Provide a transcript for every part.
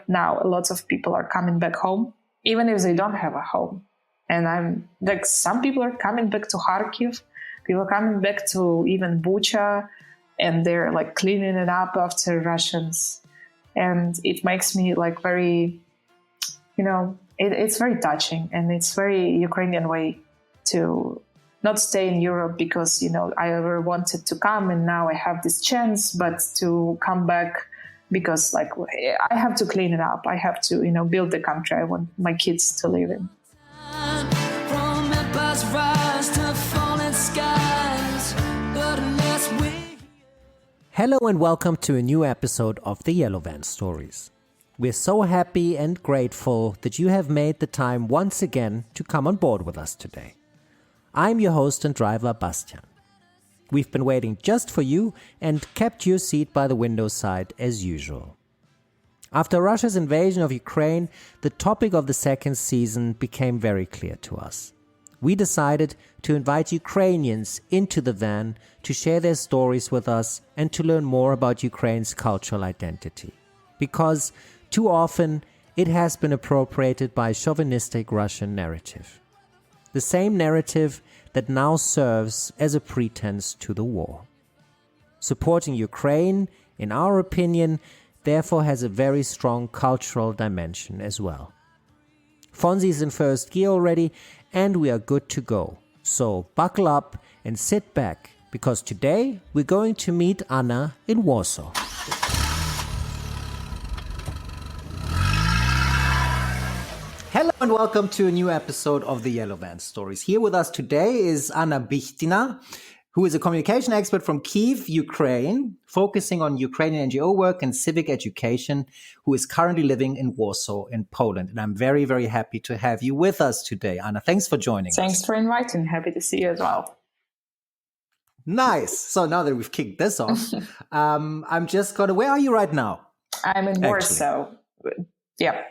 Now, lots of people are coming back home, even if they don't have a home. And I'm like, some people are coming back to Kharkiv, people are coming back to even Bucha, and they're like cleaning it up after Russians. And it makes me like very, it's very touching, and it's very Ukrainian way to not stay in Europe because, I ever wanted to come and now I have this chance, but to come back because like I have to clean it up. I have to, build the country I want my kids to live in. Hello and welcome to a new episode of the Yellow Van Stories. We're so happy and grateful that you have made the time once again to come on board with us today. I'm your host and driver, Bastian. We've been waiting just for you and kept your seat by the window side as usual. After Russia's invasion of Ukraine, the topic of the second season became very clear to us. We decided to invite Ukrainians into the van to share their stories with us and to learn more about Ukraine's cultural identity. Because too often it has been appropriated by a chauvinistic Russian narrative. The same narrative that now serves as a pretense to the war. Supporting Ukraine, in our opinion, therefore has a very strong cultural dimension as well. Fonzie's in first gear already, and we are good to go. So buckle up and sit back, because today we're going to meet Anna in Warsaw. Hello and welcome to a new episode of the Yellow Van Stories. Here with us today is Anna Pykhtina, who is a communication expert from Kyiv, Ukraine, focusing on Ukrainian NGO work and civic education, who is currently living in Warsaw in Poland. And I'm very, very happy to have you with us today, Anna. Thanks for joining us. Thanks for inviting. Happy to see you as well. Nice. So now that we've kicked this off, I'm just going to, where are you right now? I'm in Warsaw. Yeah,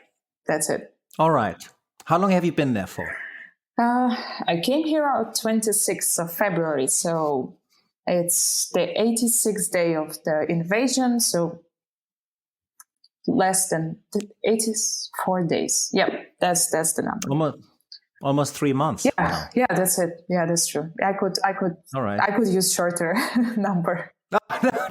that's it. All right. How long have you been there for? I came here on 26th of February, so it's the 86th day of the invasion, so less than 84 days. Yeah, that's the number. Almost 3 months. Yeah, that's it. Yeah, that's true. I could. All right. I could use shorter number. No,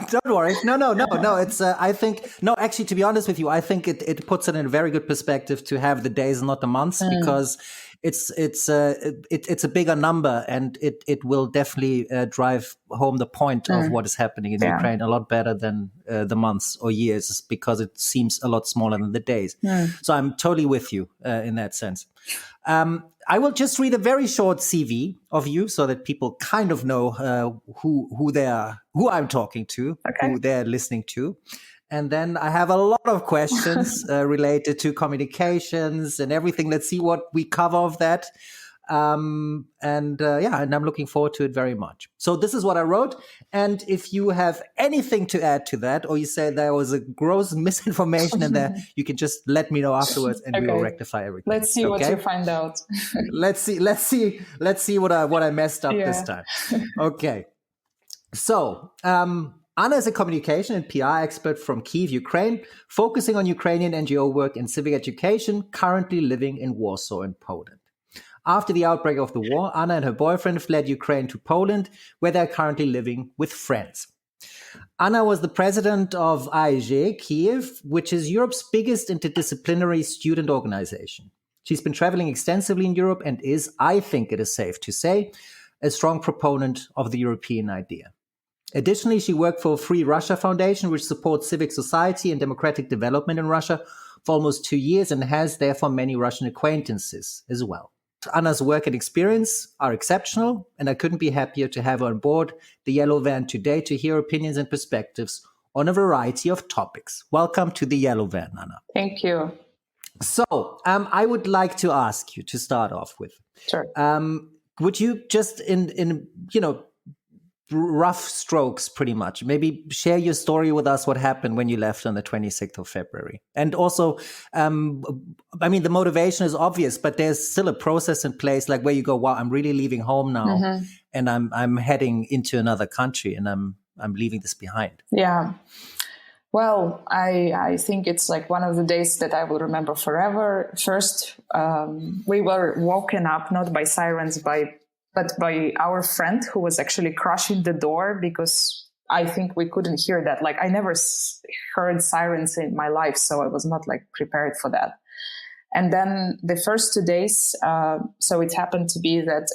don't worry. No. It's. I think. No, actually, to be honest with you, I think it puts it in a very good perspective to have the days, not the months, because it's a bigger number, and it will definitely drive home the point of what is happening in Ukraine a lot better than the months or years, because it seems a lot smaller than the days. So I'm totally with you in that sense. I will just read a very short CV of you so that people kind of know who I'm talking to, who they're listening to. And then I have a lot of questions related to communications and everything. Let's see what we cover of that. And I'm looking forward to it very much. So this is what I wrote. And if you have anything to add to that, or you say there was a gross misinformation in there, you can just let me know afterwards, and we will rectify everything. Let's see what you find out. Let's see what I messed up this time. Okay. So, Anna is a communication and PR expert from Kyiv, Ukraine, focusing on Ukrainian NGO work and civic education, currently living in Warsaw in Poland. After the outbreak of the war, Anna and her boyfriend fled Ukraine to Poland, where they're currently living with friends. Anna was the president of AEG Kyiv, which is Europe's biggest interdisciplinary student organization. She's been traveling extensively in Europe and is, I think it is safe to say, a strong proponent of the European idea. Additionally, she worked for Free Russia Foundation, which supports civic society and democratic development in Russia for almost 2 years, and has therefore many Russian acquaintances as well. Anna's work and experience are exceptional, and I couldn't be happier to have her on board the Yellow Van today to hear opinions and perspectives on a variety of topics. Welcome to the Yellow Van, Anna. Thank you. So, I would like to ask you to start off with. Sure. Would you just in rough strokes, pretty much, maybe share your story with us, what happened when you left on the 26th of February? And also, the motivation is obvious, but there's still a process in place, like where you go, wow, I'm really leaving home now, and I'm heading into another country, and I'm leaving this behind. Yeah. Well, I think it's like one of the days that I will remember forever. First, we were woken up not by sirens, but by our friend who was actually crushing the door, because I think we couldn't hear that. Like I never heard sirens in my life, so I was not like prepared for that. And then the first 2 days, so it happened to be that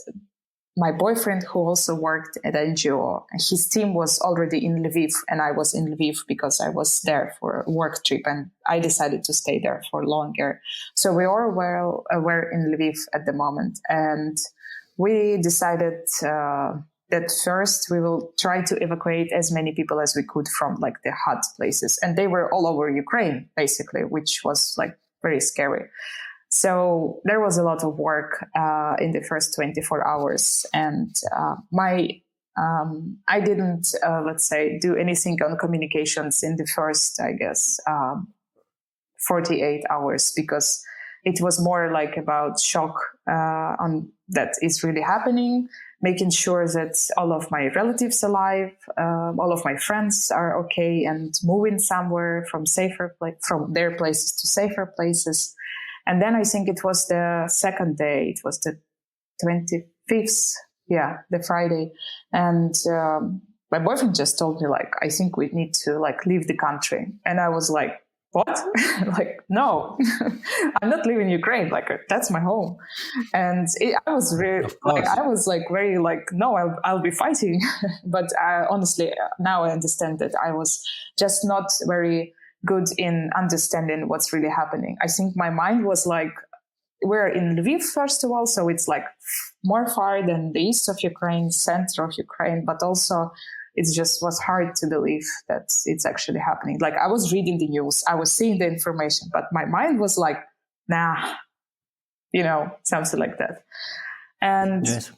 my boyfriend, who also worked at NGO, his team was already in Lviv, and I was in Lviv because I was there for a work trip, and I decided to stay there for longer. So we all were in Lviv at the moment, and we decided that first we will try to evacuate as many people as we could from like the hot places, and they were all over Ukraine basically, which was like very scary. So there was a lot of work in the first 24 hours, and I didn't, let's say, do anything on communications in the first, I guess, 48 hours, because it was more like about shock on that is really happening, making sure that all of my relatives alive, all of my friends are okay, and moving somewhere from their places to safer places. And then I think it was the second day, it was the 25th, the Friday. And my boyfriend just told me, like, I think we need to like leave the country. And I was like, what? Like, no, I'm not leaving Ukraine. Like, that's my home. And I was really, like, I was like very like, no, I'll be fighting. But honestly, now I understand that I was just not very good in understanding what's really happening. I think my mind was like, we're in Lviv, first of all, so it's like more far than the east of Ukraine, center of Ukraine, but also it just was hard to believe that it's actually happening. Like I was reading the news, I was seeing the information, but my mind was like, nah, something like that. And yes.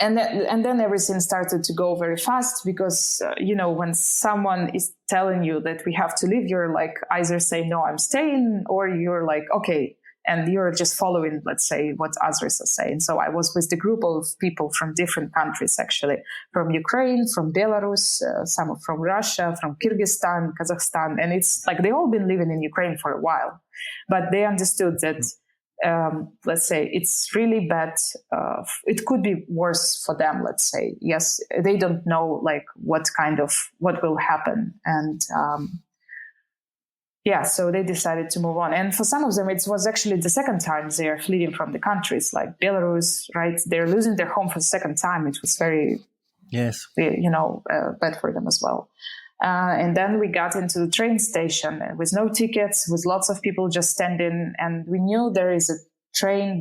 And then everything started to go very fast because, when someone is telling you that we have to leave, you're like either say, no, I'm staying, or you're like, okay. And you're just following, let's say, what others are saying. So I was with the group of people from different countries, actually, from Ukraine, from Belarus, some from Russia, from Kyrgyzstan, Kazakhstan. And it's like they all been living in Ukraine for a while. But they understood that let's say it's really bad. It could be worse for them, let's say. Yes, they don't know like what will happen. And so they decided to move on. And for some of them, it was actually the second time they are fleeing from the countries, like Belarus, right? They're losing their home for the second time. It was very, bad for them as well. And then we got into the train station with no tickets, with lots of people just standing. And we knew there is a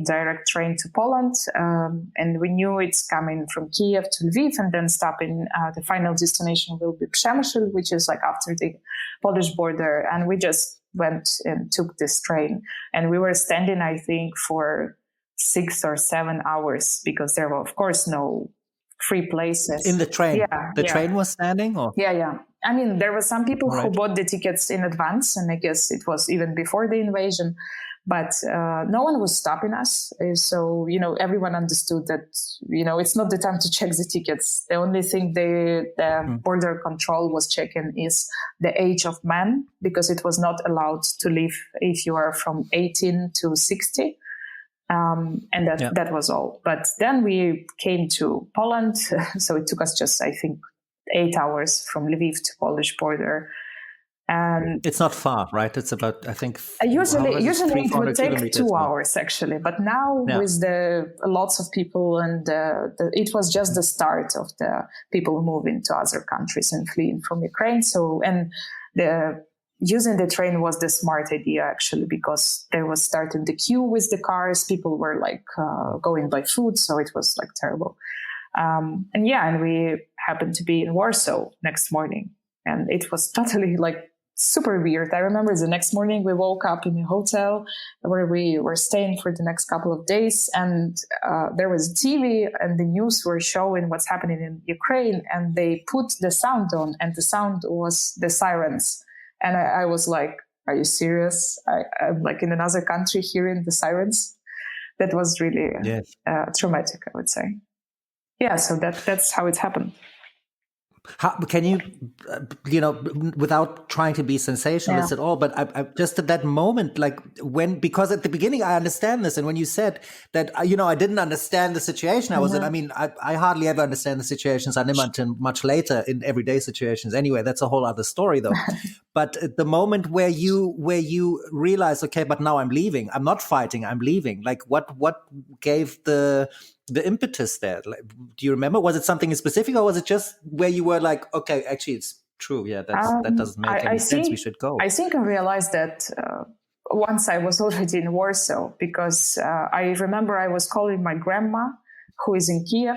direct train to Poland. And we knew it's coming from Kiev to Lviv and then stopping. The final destination will be Przemysl, which is like after the Polish border. And we just went and took this train. And we were standing, I think, for 6 or 7 hours because there were, of course, no free places. In the train? The train was standing? Or? Yeah. I mean, there were some people who bought the tickets in advance, and I guess it was even before the invasion, but no one was stopping us. So, everyone understood that, it's not the time to check the tickets. The only thing the border control was checking is the age of men, because it was not allowed to leave if you are from 18 to 60. And that was all. But then we came to Poland. So it took us just, I think, 8 hours from Lviv to Polish border. And it's not far, right? It's about, I think, usually it would take 2 hours actually. But now with lots of people, and it was just the start of the people moving to other countries and fleeing from Ukraine. So, and using the train was the smart idea, actually, because there was starting the queue with the cars. People were like going by foot. So it was like terrible. And we happened to be in Warsaw next morning. And it was totally like super weird. I remember the next morning we woke up in a hotel where we were staying for the next couple of days. And there was a TV and the news were showing what's happening in Ukraine. And they put the sound on, and the sound was the sirens. And I was like, are you serious? I'm like in another country hearing the sirens. That was really traumatic, I would say. Yeah, so that's how it happened. How can you, without trying to be sensationalist at all, but I just at that moment, like because at the beginning I understand this, and when you said that, I didn't understand the situation I was in. I mean, I hardly ever understand the situations I'm in until much later in everyday situations. Anyway, that's a whole other story, though. But at the moment where you realize, okay, but now I'm leaving. I'm not fighting. I'm leaving. Like, what gave the impetus there? Like, do you remember? Was it something specific, or was it just where you were like, okay, actually, it's true. Yeah, that doesn't make any sense. We should go. I think I realized that once I was already in Warsaw, because I remember I was calling my grandma, who is in Kiev,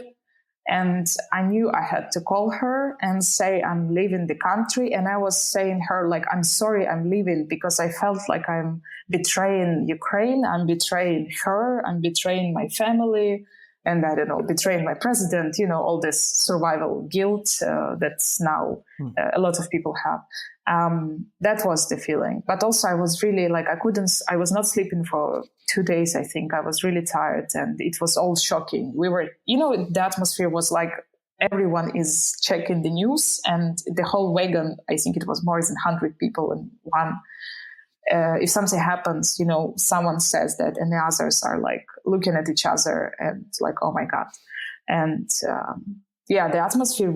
and I knew I had to call her and say I'm leaving the country. And I was saying her, like, I'm sorry, I'm leaving, because I felt like I'm betraying Ukraine, I'm betraying her, I'm betraying my family, and I don't know, betraying my president, all this survival guilt that's now a lot of people have. That was the feeling. But also I was really like, I was not sleeping for 2 days, I think. I was really tired, and it was all shocking. We were, the atmosphere was like everyone is checking the news, and the whole wagon, I think it was more than 100 people in one. If something happens, someone says that, and the others are like looking at each other and like, oh my God. And the atmosphere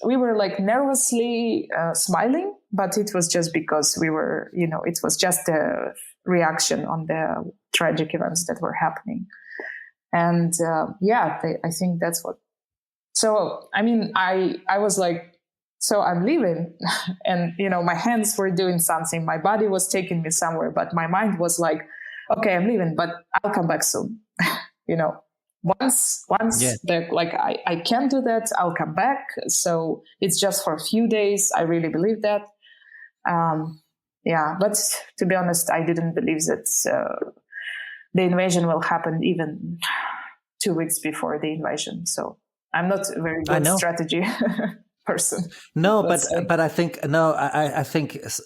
we were like nervously smiling, but it was just because we were, it was just a reaction on the tragic events that were happening. And I think that's what. So, I mean, I was like, so I'm leaving, and, my hands were doing something. My body was taking me somewhere, but my mind was like, okay, I'm leaving, but I'll come back soon. Once I can do that, I'll come back. So it's just for a few days. I really believe that. But to be honest, I didn't believe that the invasion will happen even 2 weeks before the invasion. So I'm not a very good strategy person. No, but I think I think it's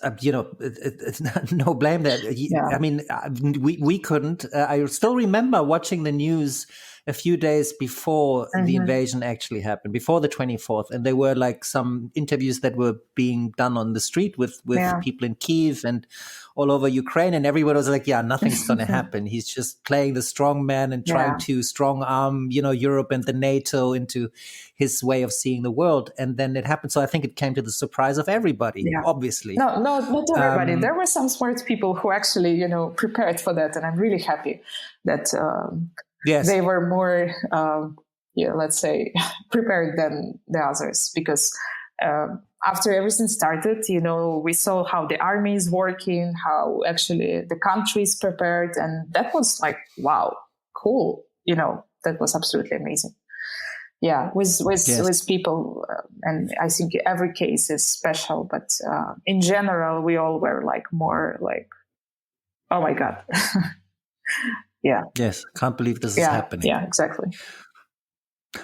no blame there. I mean, we couldn't. I still remember watching the news a few days before the invasion actually happened, before the 24th, and there were like some interviews that were being done on the street with people in Kyiv and all over Ukraine, and everyone was like, yeah, nothing's going to happen. He's just playing the strong man and trying to strong arm, Europe and the NATO into his way of seeing the world. And then it happened. So I think it came to the surprise of everybody, obviously. No, not everybody. There were some smart people who actually, prepared for that. And I'm really happy that they were more, let's say, prepared than the others, because after everything started, we saw how the army is working, how actually the country is prepared. And that was like, wow, cool. That was absolutely amazing. Yeah, with people. And I think every case is special. But in general, we all were like more like, oh, my God. Yeah. Yes. Can't believe this is happening. Yeah, exactly.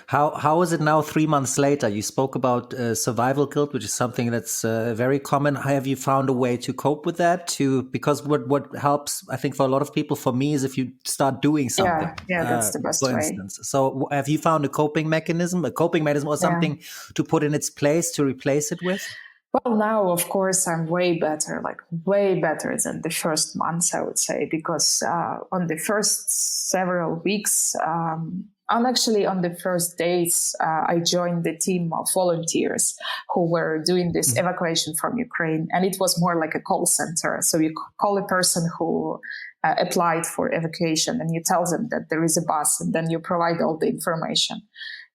How is it now 3 months later? You spoke about survival guilt, which is something that's very common. Have you found a way to cope with that? Because what helps, I think, for a lot of people, for me, is if you start doing something. Yeah, that's the best way. For instance. So have you found a coping mechanism or something to put in its place, to replace it with? Well, now, of course, I'm way better than the first months, I would say, because on the first several weeks, actually on the first days, I joined the team of volunteers who were doing this evacuation from Ukraine. And it was more like a call center. So you call a person who applied for evacuation, and you tell them that there is a bus, and then you provide all the information.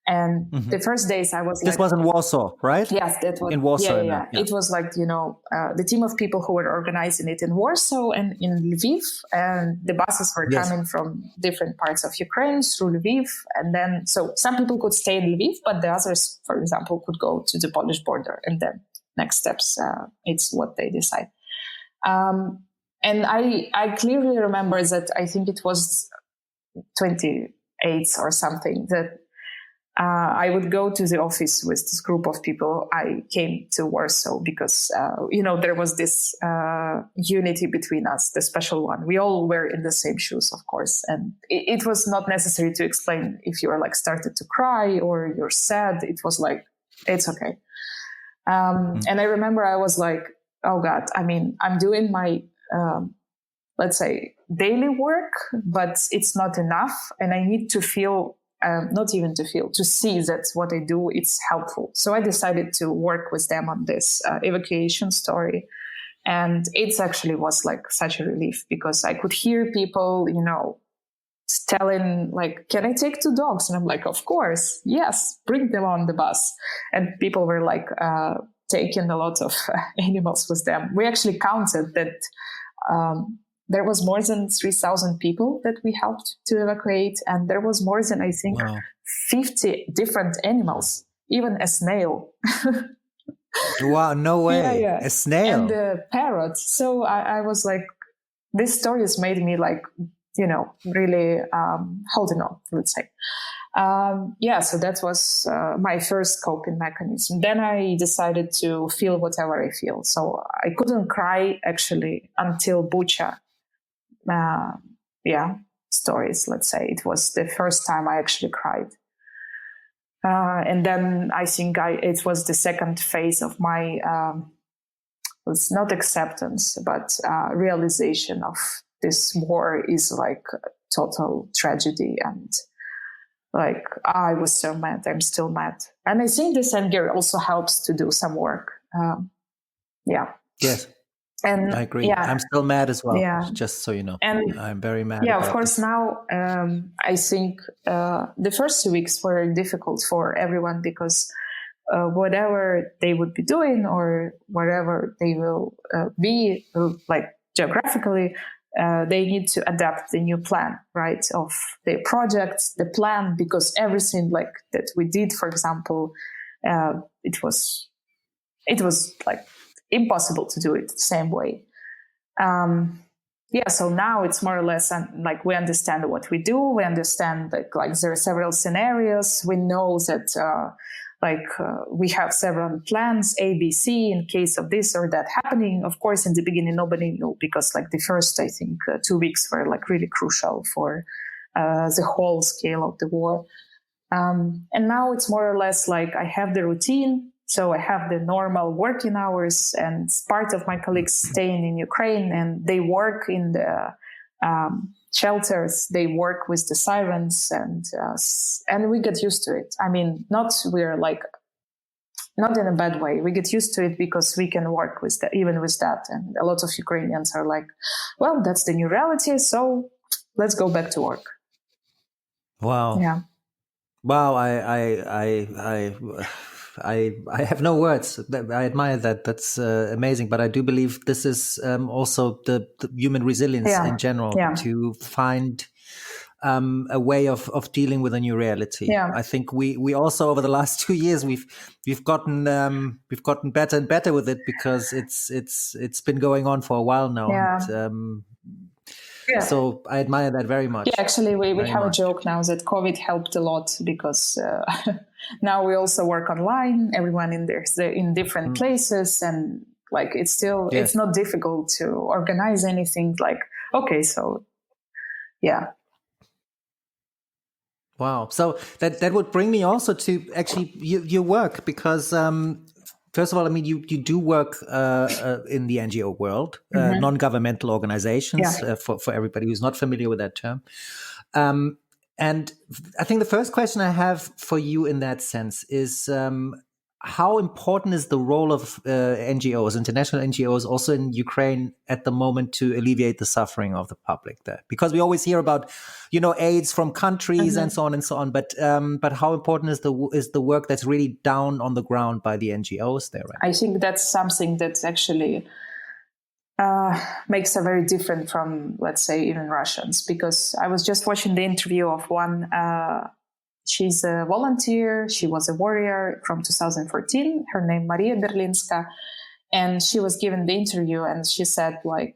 And the first days I was This was in Warsaw, right? Yes, that was in Warsaw. Yeah. It was like, the team of people who were organizing it in Warsaw and in Lviv. And the buses were coming from different parts of Ukraine through Lviv. And then, so some people could stay in Lviv, but the others, for example, could go to the Polish border. And then next steps, it's what they decide. And I clearly remember that I think it was 28th or something that I would go to the office with this group of people. I came to Warsaw because, there was this unity between us, the special one. We all were in the same shoes, of course. And it was not necessary to explain if you are like started to cry or you're sad. It was like, it's okay. And I remember I was like, oh God, I mean, I'm doing my, let's say, daily work, but it's not enough. And I need to feel, not even to feel, to see that what I do, it's helpful. So I decided to work with them on this evacuation story. And it actually was like such a relief because I could hear people, telling like, can I take 2 dogs? And I'm like, of course, yes, bring them on the bus. And people were like taking a lot of animals with them. We actually counted that there was more than 3,000 people that we helped to evacuate. And there was more than, I think, 50 different animals, even a snail. Wow, no way. Yeah. A snail. And a parrot. So I was like, this story has made me like, really holding on, let's say. So that was my first coping mechanism. Then I decided to feel whatever I feel. So I couldn't cry actually until Bucha. Stories, let's say. It was the first time I actually cried. And then I think it was the second phase of my, it's not acceptance, but realization of this war is like a total tragedy. And like, I was so mad. I'm still mad. And I think this anger also helps to do some work. Yes. And I agree. Yeah. I'm still mad as well, just so you know. And I'm very mad. Yeah, of course. This. Now, I think the first 2 weeks were difficult for everyone because whatever they would be doing or wherever they will be, like geographically, they need to adapt the new plan, right, of the projects, the plan, because everything like that we did, for example, it was like impossible to do it the same way. So now it's more or less like we understand what we do. We understand that like there are several scenarios. We know that we have several plans, A, B, C, in case of this or that happening. Of course, in the beginning, nobody knew because like the first, I think, 2 weeks were like really crucial for the whole scale of the war. And now it's more or less like I have the routine. So I have the normal working hours, and part of my colleagues staying in Ukraine, and they work in the shelters. They work with the sirens, and we get used to it. I mean, not in a bad way. We get used to it because we can work with that, even with that. And a lot of Ukrainians are like, well, that's the new reality. So let's go back to work. Wow. Yeah. Wow. I have no words. I admire that. That's amazing. But I do believe this is also the human resilience in general to find a way of dealing with a new reality. Yeah. I think we also over the last 2 years we've gotten better and better with it because it's been going on for a while now. Yeah. And, so I admire that very much. Yeah, actually, we have a joke now that COVID helped a lot because now we also work online. Everyone in different places, and like it's not difficult to organize anything. Like so yeah. Wow. So that would bring me also to actually your work because. First of all, I mean, you do work in the NGO world, non-governmental organizations, for everybody who's not familiar with that term. And I think the first question I have for you in that sense is how important is the role of NGOs, international NGOs, also in Ukraine at the moment to alleviate the suffering of the public there? Because we always hear about, aids from countries and so on. But how important is the work that's really down on the ground by the NGOs there? Right? I think that's something that actually makes a very different from, let's say, even Russians. Because I was just watching the interview of one. She's a volunteer. She was a warrior from 2014. Her name Maria Berlinska. And she was given the interview and she said, like,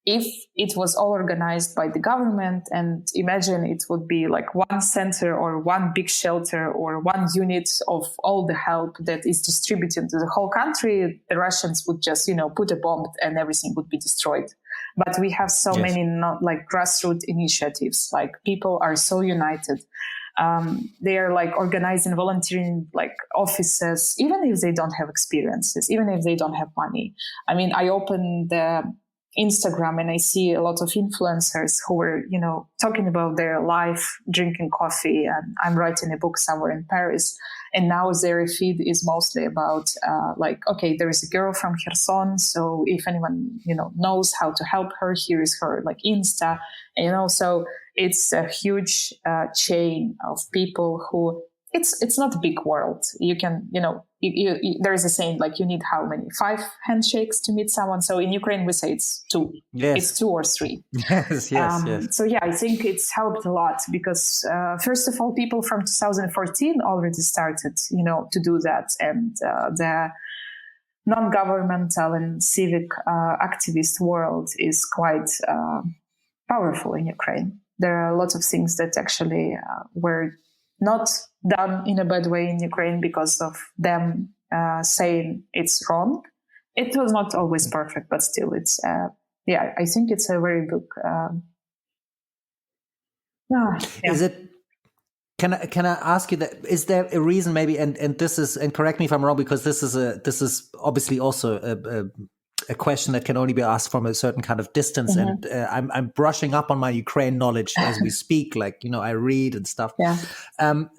if it was all organized by the government, and imagine it would be like one center or one big shelter or one unit of all the help that is distributed to the whole country, the Russians would just, put a bomb and everything would be destroyed. But we have so many not like grassroots initiatives, like people are so united. They are like organizing volunteering like offices, even if they don't have experiences, even if they don't have money. I mean, I open the Instagram and I see a lot of influencers who were, talking about their life, drinking coffee, and I'm writing a book somewhere in Paris. And now their feed is mostly about okay, there is a girl from Kherson, so if anyone knows how to help her, here is her like Insta. So it's a huge chain of people who it's not a big world. You can there is a saying like you need how many 5 handshakes to meet someone. So in Ukraine we say it's 2. Yes. It's 2 or 3. Yes. So yeah, I think it's helped a lot because first of all, people from 2014 already started to do that, and the non-governmental and civic activist world is quite powerful in Ukraine. There are lots of things that actually were not done in a bad way in Ukraine because of them saying it's wrong. It was not always perfect, but still it's, I think it's a very big... Is it... Can I ask you that? Is there a reason maybe, and this is, and correct me if I'm wrong, because this is obviously also a question that can only be asked from a certain kind of distance. Mm-hmm. And I'm brushing up on my Ukraine knowledge as we speak, like, I read and stuff. Yeah.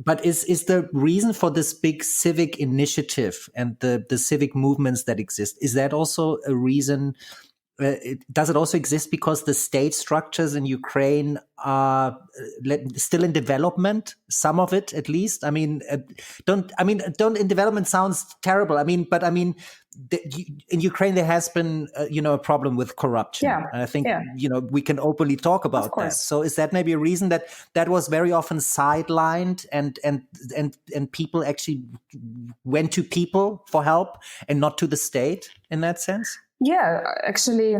But is the reason for this big civic initiative and the civic movements that exist, is that also a reason? Does it also exist because the state structures in Ukraine are still in development? Some of it, at least. Don't in development sounds terrible. In Ukraine there has been a problem with corruption. Yeah. And I think we can openly talk about that. So is that maybe a reason that was very often sidelined and people actually went to people for help and not to the state in that sense? Yeah, actually,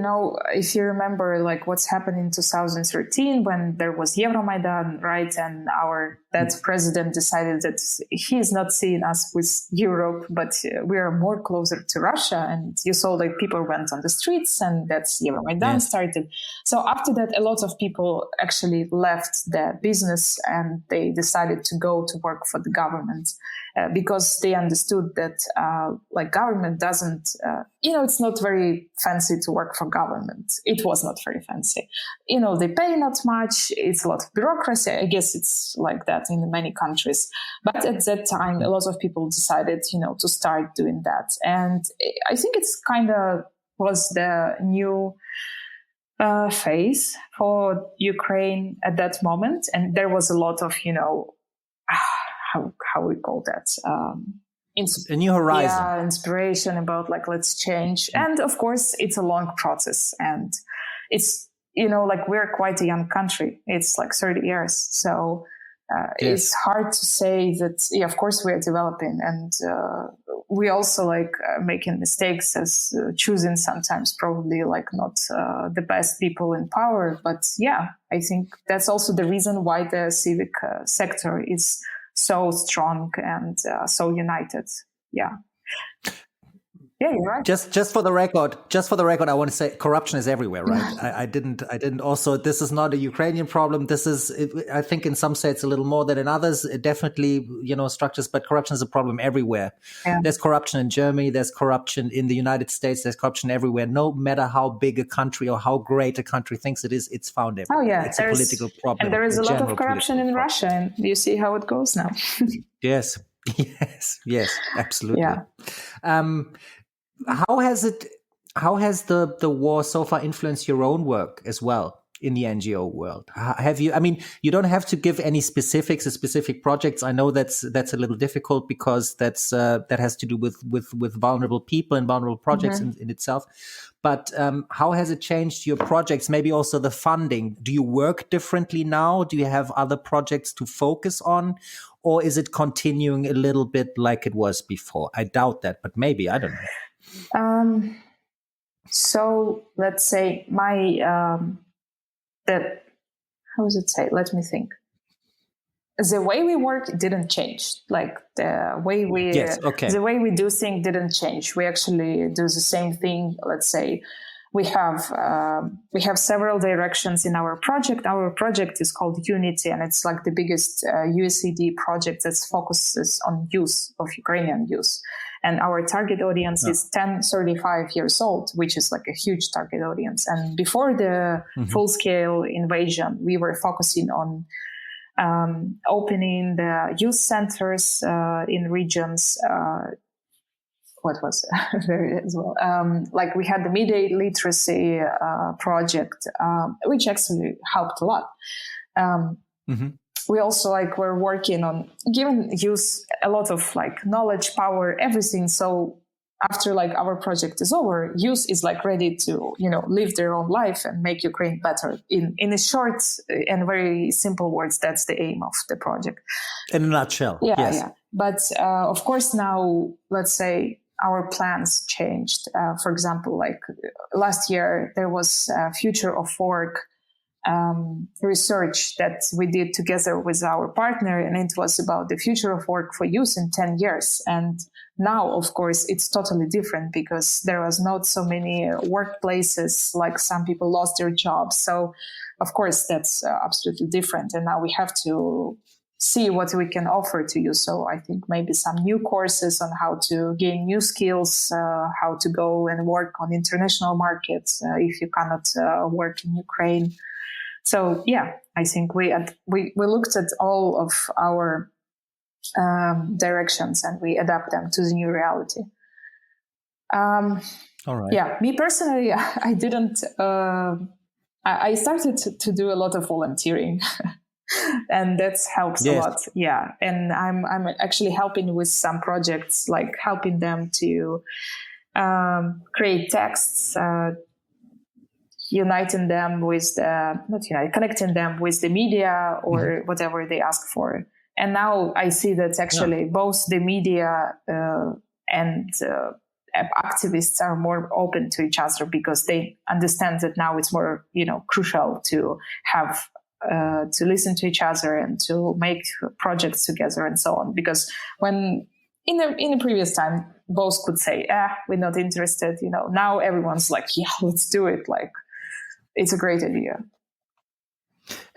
if you remember, like what's happened in 2013 when there was Euromaidan, right? And that president decided that he is not seeing us with Europe, but we are more closer to Russia. And you saw like people went on the streets, and that's Euromaidan started. So after that, a lot of people actually left the business and they decided to go to work for the government. Because they understood that government doesn't, it's not very fancy to work for government. It was not very fancy. They pay not much. It's a lot of bureaucracy. I guess it's like that in many countries. But at that time, a lot of people decided, to start doing that. And I think it's kind of was the new phase for Ukraine at that moment. And there was a lot of, how we call that? A new horizon. Yeah, inspiration about let's change. And of course, it's a long process. And it's, we're quite a young country. It's 30 years. So it's hard to say that, of course, we are developing. And we also making mistakes as choosing sometimes probably not the best people in power. But yeah, I think that's also the reason why the civic sector is so strong and so united. Yeah. Yeah, you're right. Just for the record, I want to say corruption is everywhere, right? I didn't also, this is not a Ukrainian problem. This is, I think in some states a little more than in others, definitely, structures, but corruption is a problem everywhere. Yeah. There's corruption in Germany. There's corruption in the United States. There's corruption everywhere. No matter how big a country or how great a coury thinks it is, it's found everywhere. Oh yeah. It's a political problem. And there is a lot of corruption in Russia. And you see how it goes now. Yes, absolutely. Yeah. How has the war so far influenced your own work as well in the NGO world? Have you, you don't have to give any specifics or specific projects. I know that's a little difficult because that has to do with vulnerable people and vulnerable projects in itself. But how has it changed your projects? Maybe also the funding. Do you work differently now? Do you have other projects to focus on? Or is it continuing a little bit like it was before? I doubt that, but maybe, I don't know. So let's say how does it say? Let me think. The way we work didn't change. The way the way we do things didn't change. We actually do the same thing. Let's say we have several directions in our project. Our project is called Unity, and it's like the biggest USAID project that focuses on youth, of Ukrainian youth. And our target audience is 10-35 years old, which is like a huge target audience. And before the full-scale invasion, we were focusing on opening the youth centers in regions. What was there as well? Like we had the media literacy project, which actually helped a lot. We also were working on giving youth a lot of knowledge, power, everything. So after our project is over, youth is ready to live their own life and make Ukraine better. In a short and very simple words, that's the aim of the project. In a nutshell, yes. Yeah. But of course now, let's say, our plans changed. For example, last year, there was a Future of Work research that we did together with our partner, and it was about the future of work for youth in 10 years. And now, of course, it's totally different because there was not so many workplaces, some people lost their jobs. So, of course, that's absolutely different. And now we have to see what we can offer to you. So I think maybe some new courses on how to gain new skills, how to go and work on international markets if you cannot work in Ukraine. So yeah, I think we looked at all of our directions and we adapt them to the new reality. All right. Yeah, me personally, I didn't. I started to do a lot of volunteering. And that helps a lot. Yeah. And I'm actually helping with some projects, helping them to create texts, connecting them with the media or whatever they ask for. And now I see that actually both the media and activists are more open to each other because they understand that now it's more, crucial to have to listen to each other and to make projects together and so on. Because when in the previous time, both could say, we're not interested, now everyone's yeah, let's do it. It's a great idea.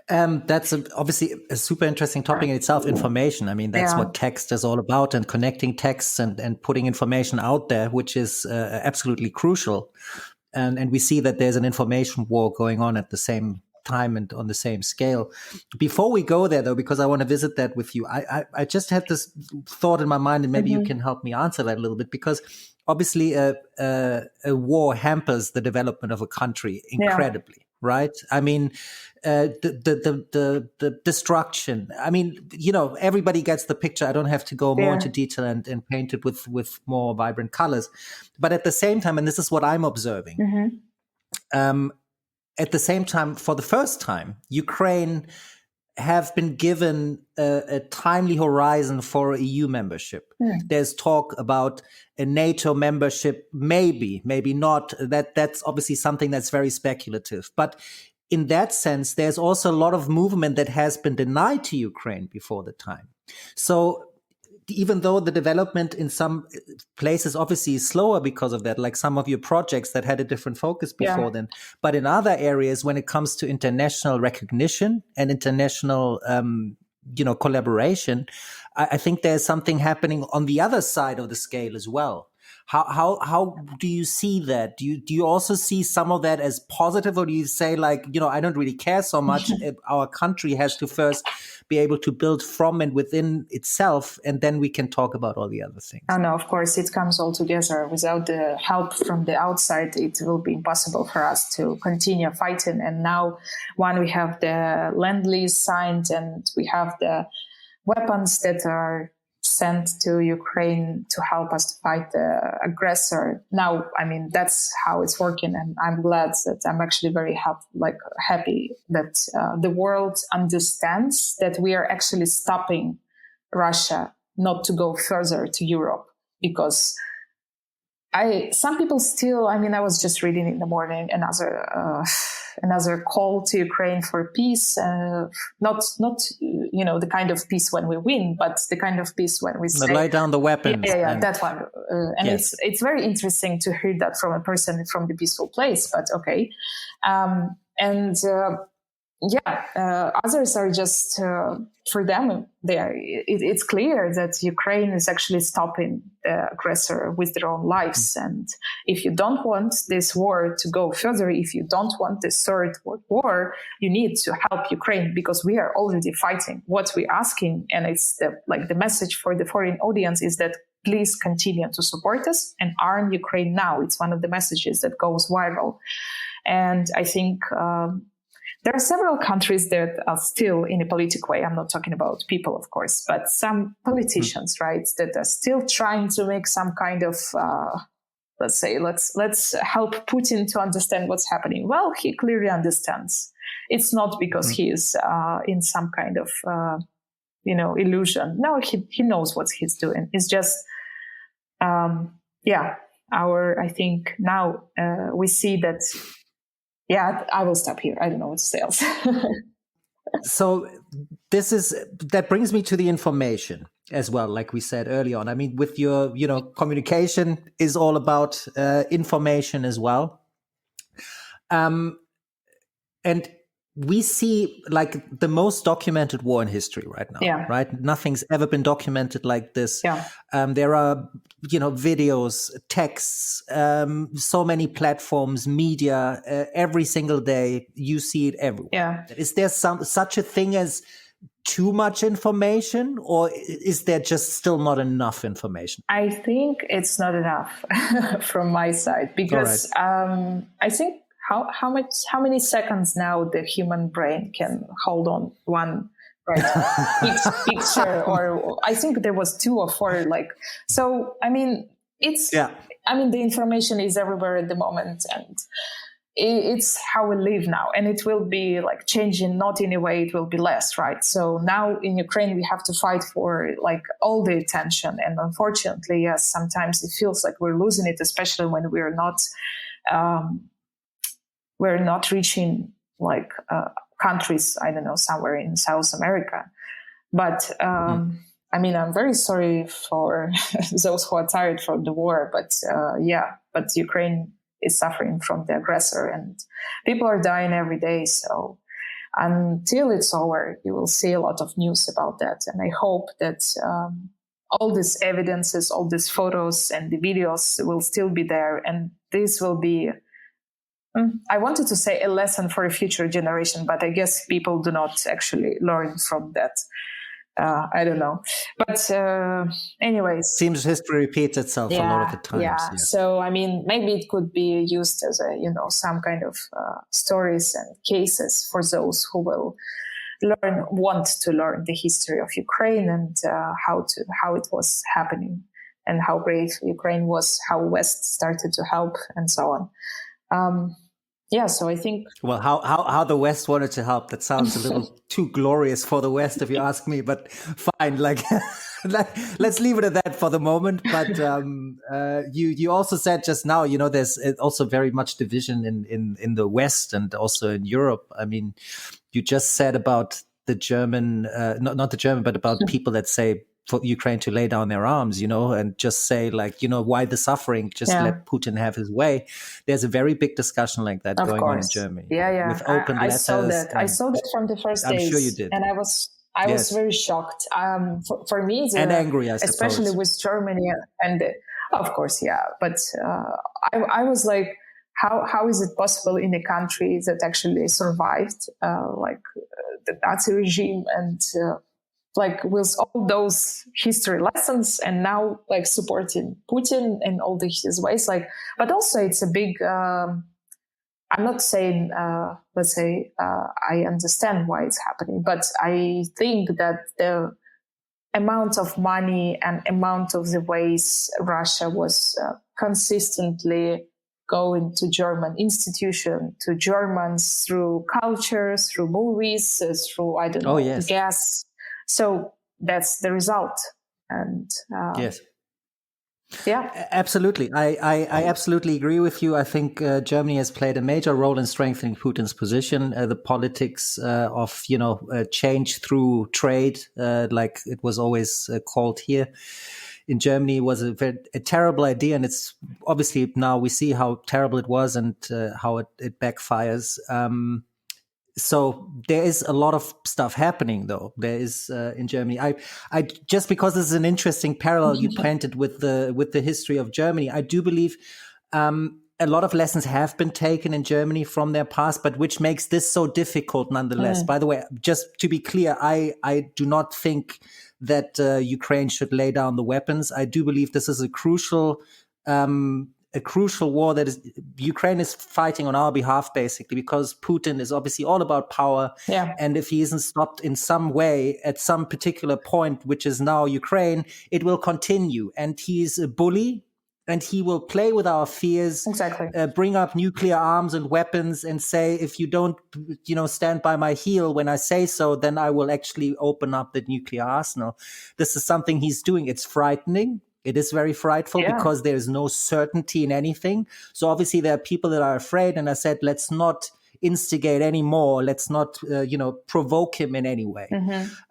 That's obviously a super interesting topic in itself, information. I mean, that's what text is all about, and connecting texts and putting information out there, which is absolutely crucial. And we see that there's an information war going on at the same time and on the same scale. Before we go there, though, because I want to visit that with you, I just had this thought in my mind, and maybe you can help me answer that a little bit, because obviously a war hampers the development of a country incredibly, right? I mean, the destruction. I mean, everybody gets the picture. I don't have to go more into detail and paint it with more vibrant colors. But at the same time, and this is what I'm observing, at the same time, for the first time, Ukraine have been given a timely horizon for EU membership. There's talk about a NATO membership, maybe not. That's obviously something that's very speculative. But in that sense, there's also a lot of movement that has been denied to Ukraine before the time. So even though the development in some places obviously is slower because of that, like some of your projects that had a different focus before then, but in other areas, when it comes to international recognition and international, collaboration, I think there's something happening on the other side of the scale as well. How do you see that? Do you also see some of that as positive, or do you say I don't really care so much? Our country has to first be able to build from and within itself, and then we can talk about all the other things. Oh, no, of course, it comes all together. Without the help from the outside, it will be impossible for us to continue fighting. And now, when we have the Lend-Lease signed and we have the weapons that are sent to Ukraine to help us to fight the aggressor. Now, I mean, that's how it's working. And I'm glad that I'm actually very happy that the world understands that we are actually stopping Russia not to go further to Europe, because some people still, I mean, I was just reading in the morning another call to Ukraine for peace, not the kind of peace when we win, but the kind of peace when we say, lay down the weapons. That one. And yes. It's very interesting to hear that from a person from the peaceful place, but okay. Others are just, for them, it's clear that Ukraine is actually stopping the aggressor with their own lives. And if you don't want this war to go further, if you don't want this third world war, you need to help Ukraine, because we are already fighting. What we're asking, and it's the message for the foreign audience, is that please continue to support us and arm Ukraine now. It's one of the messages that goes viral. And I think there are several countries that are still in a political way. I'm not talking about people, of course, but some politicians, right, that are still trying to make some kind of, let's help Putin to understand what's happening. Well, he clearly understands. It's not because he is in some kind of, illusion. No, he knows what he's doing. It's just, I think now we see that. Yeah, I will stop here. I don't know what to say else. So that brings me to the information as well, like we said early on. I mean, with your, communication is all about information as well. And we see like the most documented war in history right now, right? Nothing's ever been documented like this. Yeah. There are, videos, texts, so many platforms, media, every single day, you see it everywhere. Yeah. Is there such a thing as too much information, or is there just still not enough information? I think it's not enough from my side, because I think how many seconds now the human brain can hold on one picture, or I think there was 2 or 4, so I mean the information is everywhere at the moment, and it's how we live now, and it will be changing, not in a way it will be less, right? So now in Ukraine we have to fight for all the attention, and unfortunately, yes, sometimes it feels like we're losing it, especially when we're not reaching countries, I don't know, somewhere in South America. But I'm very sorry for those who are tired from the war, but Ukraine is suffering from the aggressor, and people are dying every day. So until it's over, you will see a lot of news about that. And I hope that all these evidences, all these photos and the videos will still be there, and this will be, I wanted to say, a lesson for a future generation, but I guess people do not actually learn from that. I don't know. But anyways. Seems history repeats itself a lot of the times. Yeah. So, maybe it could be used as some kind of stories and cases for those who will want to learn the history of Ukraine, and how it was happening, and how brave Ukraine was, how West started to help, and so on. So I think... Well, how the West wanted to help, that sounds a little too glorious for the West, if you ask me, but fine, let's leave it at that for the moment. But you also said just now, there's also very much division in the West and also in Europe. I mean, you just said about the German, not the German, but about people that say for Ukraine to lay down their arms, and just say why the suffering? Just let Putin have his way. There's a very big discussion like that going on in Germany. Yeah. With open letters. I saw that from the first days. I'm sure you did. And I was very shocked. For me, and angry, I suppose. Especially with Germany, and of course, yeah. But I was like, how is it possible in a country that actually survived the Nazi regime, and with all those history lessons, and now supporting Putin and all his ways, but also it's a big, I'm not saying, I understand why it's happening, but I think that the amount of money and amount of the ways Russia was consistently going to German institution, to Germans through culture, through movies, through, gas. So that's the result. And yes. Yeah. Absolutely. I absolutely agree with you. I think Germany has played a major role in strengthening Putin's position. The politics of, change through trade, like it was always called here in Germany, was a terrible idea. And it's obviously now we see how terrible it was and how it backfires. So there is a lot of stuff happening, though. There is in Germany. I just because this is an interesting parallel you planted with the history of Germany. I do believe a lot of lessons have been taken in Germany from their past, but which makes this so difficult nonetheless. By the way, just to be clear, I do not think that Ukraine should lay down the weapons. I do believe this is a crucial war that is Ukraine is fighting on our behalf, basically, because Putin is obviously all about power. Yeah. And if he isn't stopped in some way at some particular point, which is now Ukraine, it will continue. And he's a bully and he will play with our fears, Exactly. Bring up nuclear arms and weapons and say, if you don't, stand by my heel when I say so, then I will actually open up the nuclear arsenal. This is something he's doing. It's frightening. It is very frightful because there is no certainty in anything. So obviously there are people that are afraid. And I said, let's not instigate anymore. Let's not, provoke him in any way.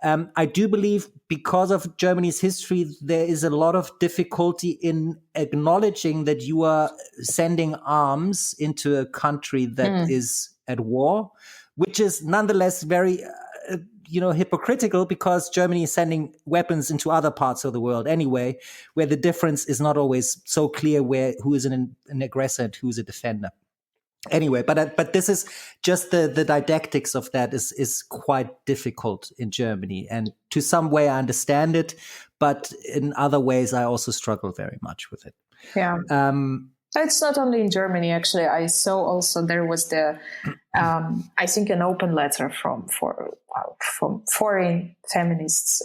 I do believe because of Germany's history, there is a lot of difficulty in acknowledging that you are sending arms into a country that is at war, which is nonetheless very hypocritical because Germany is sending weapons into other parts of the world anyway, where the difference is not always so clear who is an aggressor and who is a defender. Anyway, but this is just the didactics of that is quite difficult in Germany. And to some way I understand it, but in other ways I also struggle very much with it. Yeah. It's not only in Germany, actually. I saw also there was I think an open letter from foreign feminists.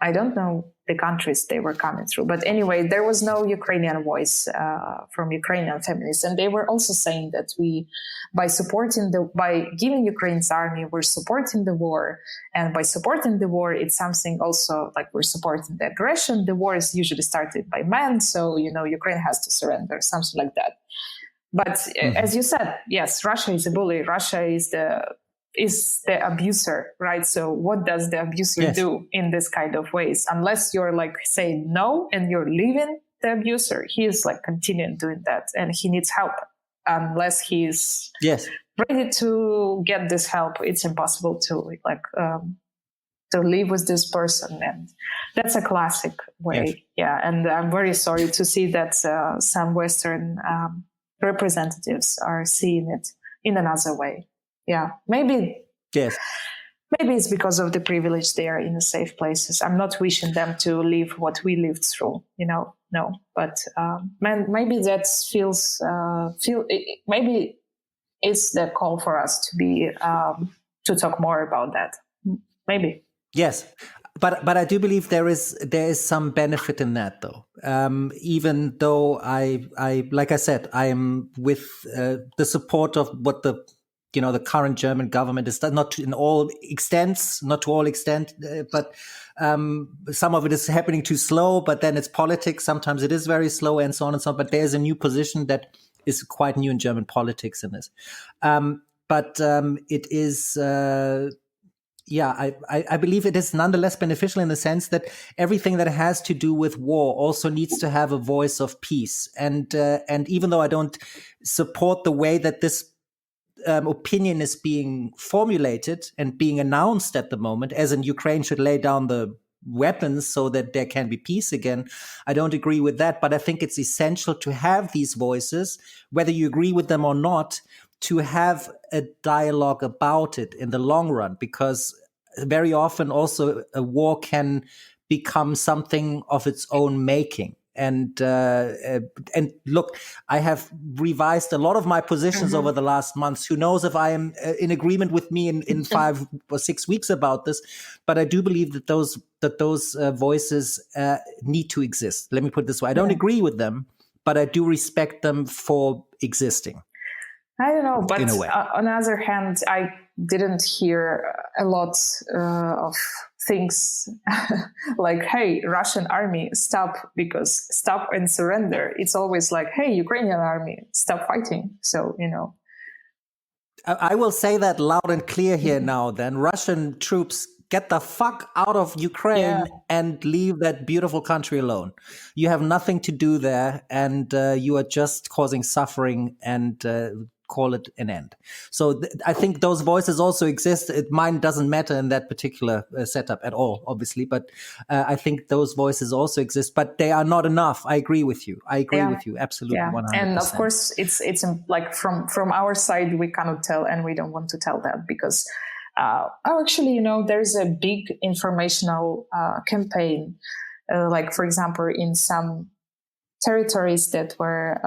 I don't know the countries they were coming through, but anyway, there was no Ukrainian voice from Ukrainian feminists, and they were also saying that by giving Ukraine's army, we're supporting the war, and by supporting the war, it's something also like we're supporting the aggression. The war is usually started by men, so Ukraine has to surrender, something like that. But as you said, yes, Russia is a bully. Russia is the abuser, right? So what does the abuser do in this kind of ways? Unless you're saying no and you're leaving the abuser, he is continuing doing that, and he needs help. Unless he's ready to get this help, it's impossible to live with this person. And that's a classic way. Yeah. And I'm very sorry to see that some Western representatives are seeing it in another way. Yeah, maybe it's because of the privilege they are in the safe places. I'm not wishing them to live what we lived through, no. But maybe that maybe it's the call for us to be to talk more about that. Maybe. Yes. But I do believe there is some benefit in that, though. Even though I like I said, I am with the support of what the current German government is done, not to all extent, but some of it is happening too slow. But then it's politics. Sometimes it is very slow, and so on and so on. But there's a new position that is quite new in German politics in this. But it is. I believe it is nonetheless beneficial in the sense that everything that has to do with war also needs to have a voice of peace. And even though I don't support the way that this opinion is being formulated and being announced at the moment, as in Ukraine should lay down the weapons so that there can be peace again, I don't agree with that. But I think it's essential to have these voices, whether you agree with them or not, to have a dialogue about it in the long run, because very often also a war can become something of its own making. And look, I have revised a lot of my positions over the last months. Who knows if I am in agreement with me in 5 or 6 weeks about this? But I do believe that those voices need to exist. Let me put it this way: I don't agree with them, but I do respect them for existing. I don't know, but on the other hand, didn't hear a lot of things like, hey, Russian army, stop and surrender. It's always like, hey, Ukrainian army, stop fighting. So, I will say that loud and clear here now, then. Russian troops, get the fuck out of Ukraine and leave that beautiful country alone. You have nothing to do there, and you are just causing suffering, and call it an end. So I think those voices also exist. Mine doesn't matter in that particular setup at all, obviously, but I think those voices also exist, but they are not enough. I agree with you. Absolutely. 100%. And of course, it's like from our side, we cannot tell, and we don't want to tell that because actually, there's a big informational campaign, like, for example, in some territories that were,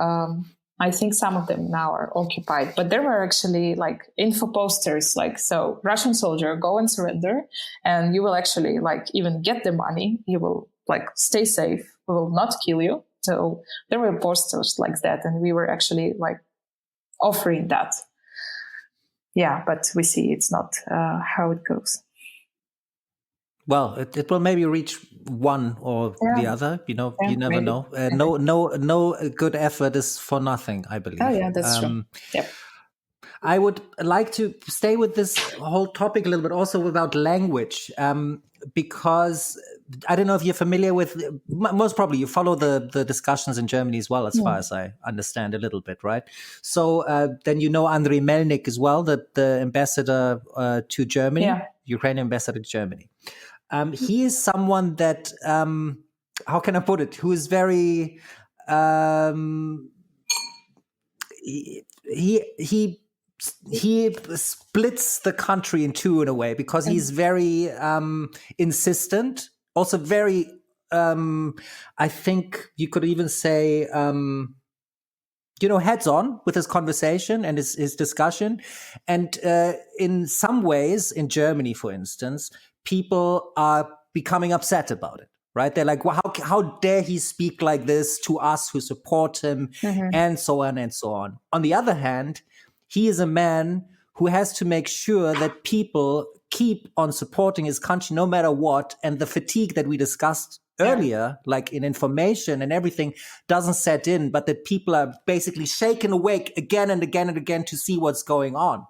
I think some of them now are occupied, but there were actually like info posters, like, so Russian soldier, go and surrender, and you will actually like even get the money. You will like stay safe. We will not kill you. So there were posters like that, and we were actually like offering that. Yeah, but we see it's not how it goes. Well, it will maybe reach one or the other. You never know. No good effort is for nothing, I believe. Oh yeah, that's true. Yep. I would like to stay with this whole topic a little bit also about language, because I don't know if you're familiar with, most probably you follow the discussions in Germany as well, as far as I understand a little bit, right? So then Andrei Melnik as well, the ambassador to Germany, Ukrainian ambassador to Germany. He is someone that, how can I put it, who is very, he splits the country in two in a way, because he's very insistent, also very, I think you could even say, heads on with his conversation and his discussion. And in some ways, in Germany, for instance, people are becoming upset about it, right? They're like, well, how dare he speak like this to us who support him, and so on and so on. On the other hand, he is a man who has to make sure that people keep on supporting his country no matter what. And the fatigue that we discussed earlier, like in information and everything, doesn't set in, but that people are basically shaken awake again and again and again to see what's going on,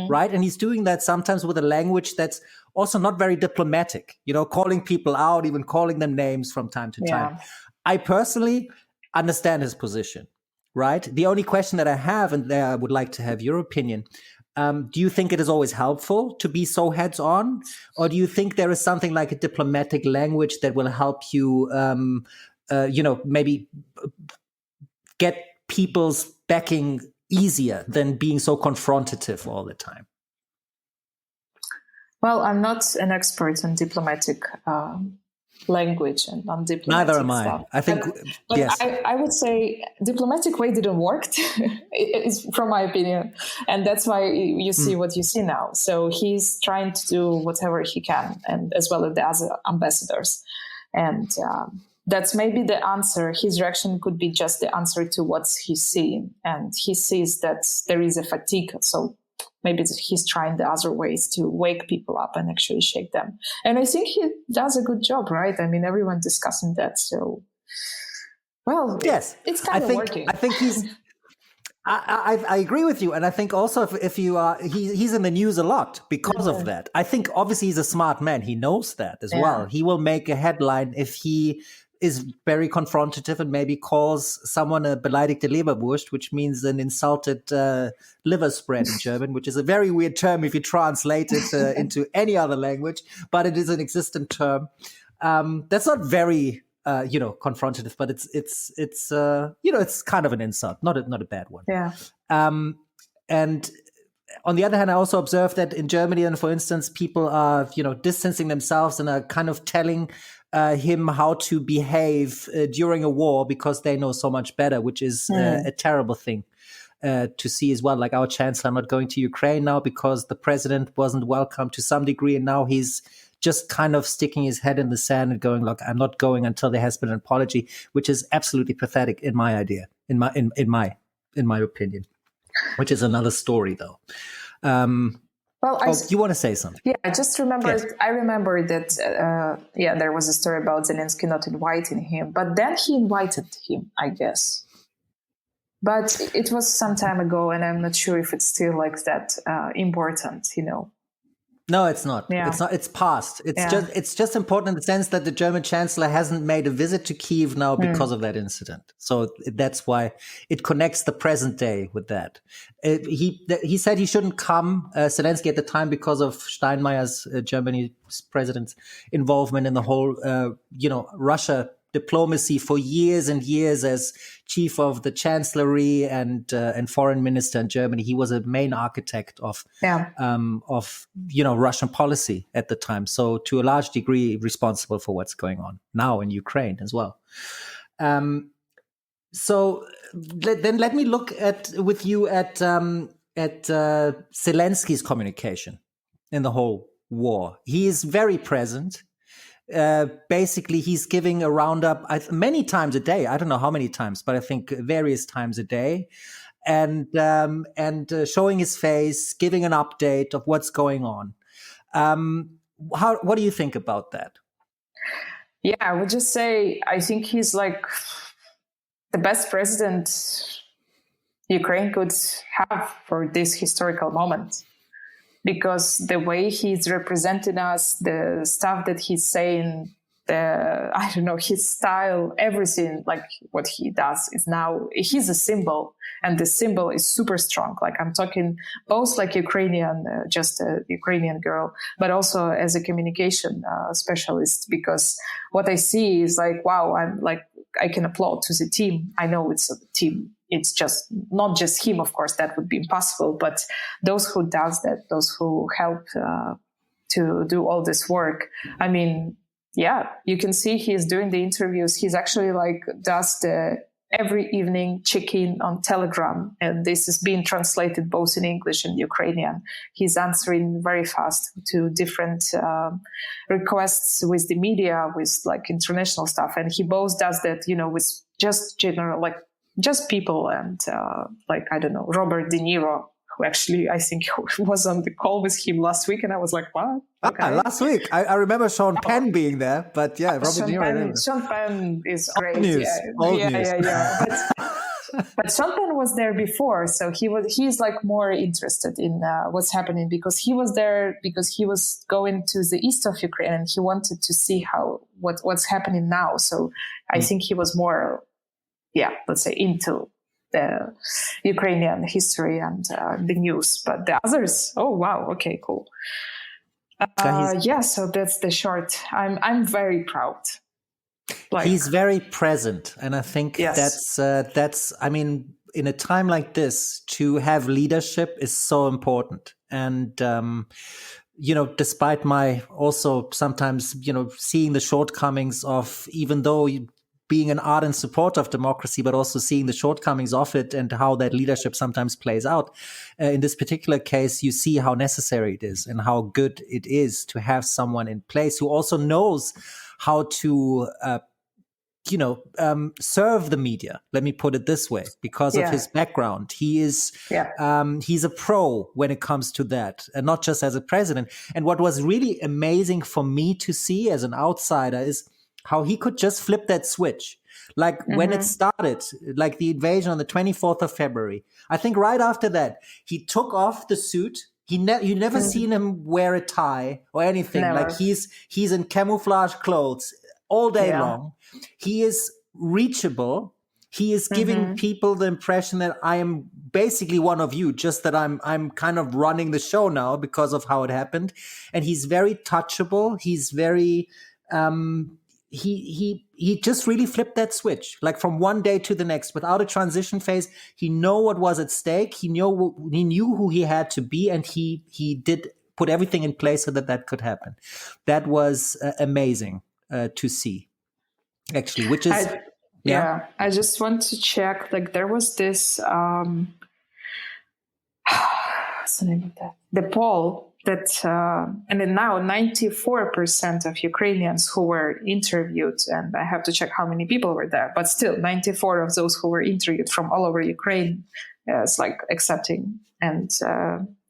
right? And he's doing that sometimes with a language that's also not very diplomatic, calling people out, even calling them names from time to time. I personally understand his position, right? The only question that I have, and there I would like to have your opinion, do you think it is always helpful to be so heads-on? Or do you think there is something like a diplomatic language that will help you, maybe get people's backing easier than being so confrontative all the time? Well, I'm not an expert in diplomatic language and on diplomatic Neither am I. stuff. I think, but yes. I would say diplomatic way didn't work, it's from my opinion. And that's why you see what you see now. So he's trying to do whatever he can, and as well as the other ambassadors. And that's maybe the answer. His reaction could be just the answer to what he's seeing. And he sees that there is a fatigue. So maybe he's trying the other ways to wake people up and actually shake them. And I think he does a good job, right? I mean, everyone discussing that. So, well, yes, it's kind of working. I think he's... I agree with you. And I think also if you are, he's in the news a lot because of that. I think obviously he's a smart man. He knows that as well. He will make a headline if he is very confrontative and maybe calls someone a beleidigte Leberwurst, which means an insulted liver spread in German, which is a very weird term if you translate it into any other language, but it is an existent term. That's not very, confrontative, but it's it's kind of an insult, not a bad one. Yeah. And on the other hand, I also observed that in Germany, and for instance, people are, distancing themselves and are kind of telling him how to behave during a war because they know so much better, which is a terrible thing to see as well. Like our chancellor not going to Ukraine now because the president wasn't welcome to some degree, and now he's just kind of sticking his head in the sand and going, look, I'm not going until there has been an apology, which is absolutely pathetic in my opinion, which is another story though. Well, you want to say something? Yeah, I just remembered. Yes. I remember that. There was a story about Zelensky not inviting him, but then he invited him, I guess. But it was some time ago, and I'm not sure if it's still like that important. No, it's not. Yeah. It's not. It's past. It's just important in the sense that the German Chancellor hasn't made a visit to Kyiv now because of that incident. So that's why it connects the present day with that. He said he shouldn't come, Zelensky at the time, because of Steinmeier's Germany's president's involvement in the whole, Russia diplomacy for years and years as chief of the chancellery and foreign minister in Germany. He was a main architect of Russian policy at the time. So to a large degree responsible for what's going on now in Ukraine as well. So let me look with you at Zelensky's communication in the whole war. He is very present. Basically, he's giving a roundup many times a day. I don't know how many times, but I think various times a day, and showing his face, giving an update of what's going on. What do you think about that? Yeah, I would just say I think he's like the best president Ukraine could have for this historical moment. Because the way he's representing us, the stuff that he's saying, his style, everything, like what he does is now, he's a symbol. And the symbol is super strong. Like I'm talking both like Ukrainian, just a Ukrainian girl, but also as a communication specialist, because what I see is like, wow, I can applaud to the team. I know it's a team. It's just not just him, of course, that would be impossible, but those who does that, those who help to do all this work. I mean, yeah, you can see he's doing the interviews. He's actually does the every evening check-in on Telegram, and this is being translated both in English and Ukrainian. He's answering very fast to different requests with the media, with international stuff, and he both does that, with just general just people and Robert De Niro, who actually I think was on the call with him last week, and I was like, what? Okay. Last week. I remember Sean Penn being there, but yeah, Robert De Niro. Sean Penn is old great. News. Old news. Yeah. But Sean Penn was there before, so he's more interested in what's happening, because he was there because he was going to the east of Ukraine and he wanted to see what's happening now. So I think he was more, let's say, into the Ukrainian history and the news. But the others, oh wow, okay, cool. So that's the short. I'm very proud. He's very present, and I think that's. I mean, in a time like this, to have leadership is so important. And despite my also sometimes seeing the shortcomings of, even though being an ardent supporter of democracy, but also seeing the shortcomings of it and how that leadership sometimes plays out. In this particular case, you see how necessary it is and how good it is to have someone in place who also knows how to, serve the media. Let me put it this way, because of his background. He is, he's a pro when it comes to that, and not just as a president. And what was really amazing for me to see as an outsider is how he could just flip that switch. When it started, the invasion on the 24th of February, I think right after that, he took off the suit. You never seen him wear a tie or anything. Never. He's in camouflage clothes all day long. He is reachable. He is giving people the impression that I am basically one of you, just that I'm kind of running the show now because of how it happened. And he's very touchable. He's very he just really flipped that switch, from one day to the next, without a transition phase. He knew what was at stake. He knew who he had to be, and he did put everything in place so that could happen. That was amazing to see, actually. Which is I just want to check. There was this what's the name of that? The poll. And then now 94% of Ukrainians who were interviewed, and I have to check how many people were there, but still 94 of those who were interviewed from all over Ukraine is accepting and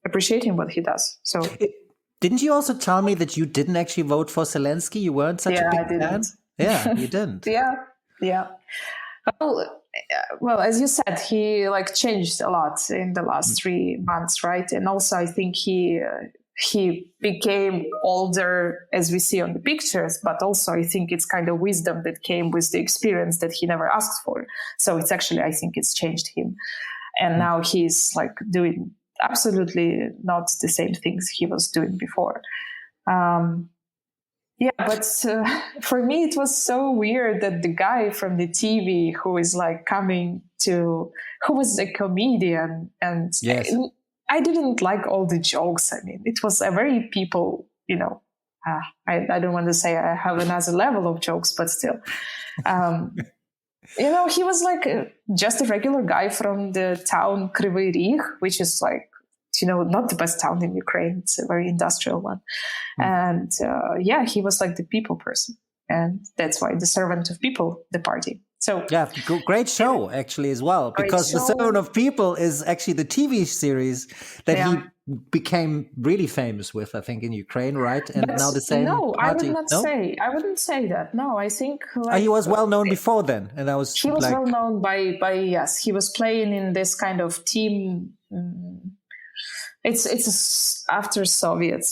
appreciating what he does. So Didn't you also tell me that you didn't actually vote for Zelensky? You weren't such a I big didn't. fan? Yeah, you didn't. Yeah. Well, as you said, he like changed a lot in the last 3 months, right? And also, I think he became older, as we see on the pictures. But also, I think it's kind of wisdom that came with the experience that he never asked for. So it's actually, I think, it's changed him, and now he's like doing absolutely not the same things he was doing before. But for me, it was so weird that the guy from the TV who is like who was a comedian, and Yes. I didn't like all the jokes. I mean, it was a very people, I don't want to say I have another level of jokes, but still, he was like just a regular guy from the town Kryvyi Rih, which is like, not the best town in Ukraine. It's a very industrial one. And he was like the people person. And that's why the servant of people, the party. So yeah, great show actually as well, because The Servant of People is actually the TV series that he became really famous with, I think, in Ukraine, right? And now the same party. I wouldn't say that. No, I think he was well known before then, and he was well known by yes, he was playing in this kind of team. It's after Soviet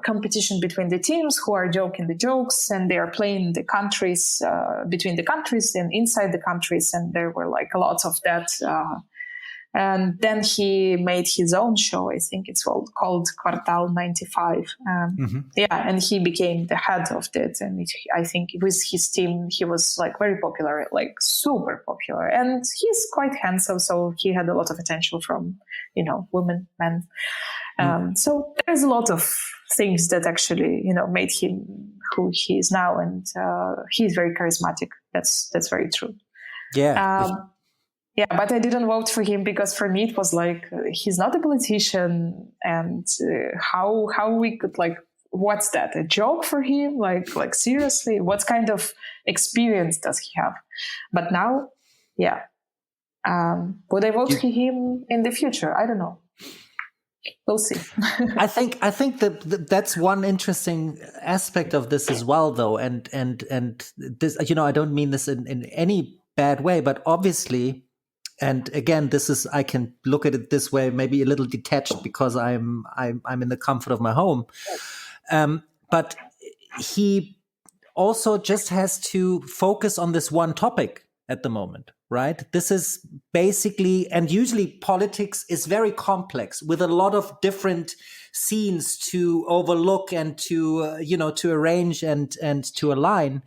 competition between the teams who are joking the jokes, and they are playing the countries between the countries and inside the countries, and there were like a lot of that. And then he made his own show. I think it's called Kvartal 95. And he became the head of it. And I think with his team, he was like very popular, like super popular. And he's quite handsome, so he had a lot of attention from, women, men. So there's a lot of things that actually, made him who he is now. And he's very charismatic. That's very true. Yeah. But I didn't vote for him because for me it was like he's not a politician, and how we could what's that, a joke for him? Like seriously, what kind of experience does he have? But now, would I vote for him in the future? I don't know. We'll see. I think that that's one interesting aspect of this as well, though, and this, I don't mean this in any bad way, but obviously. And again, I can look at it this way, maybe a little detached because I'm in the comfort of my home. But he also just has to focus on this one topic at the moment, right? This is basically, and usually politics is very complex with a lot of different scenes to overlook and to, to arrange and to align.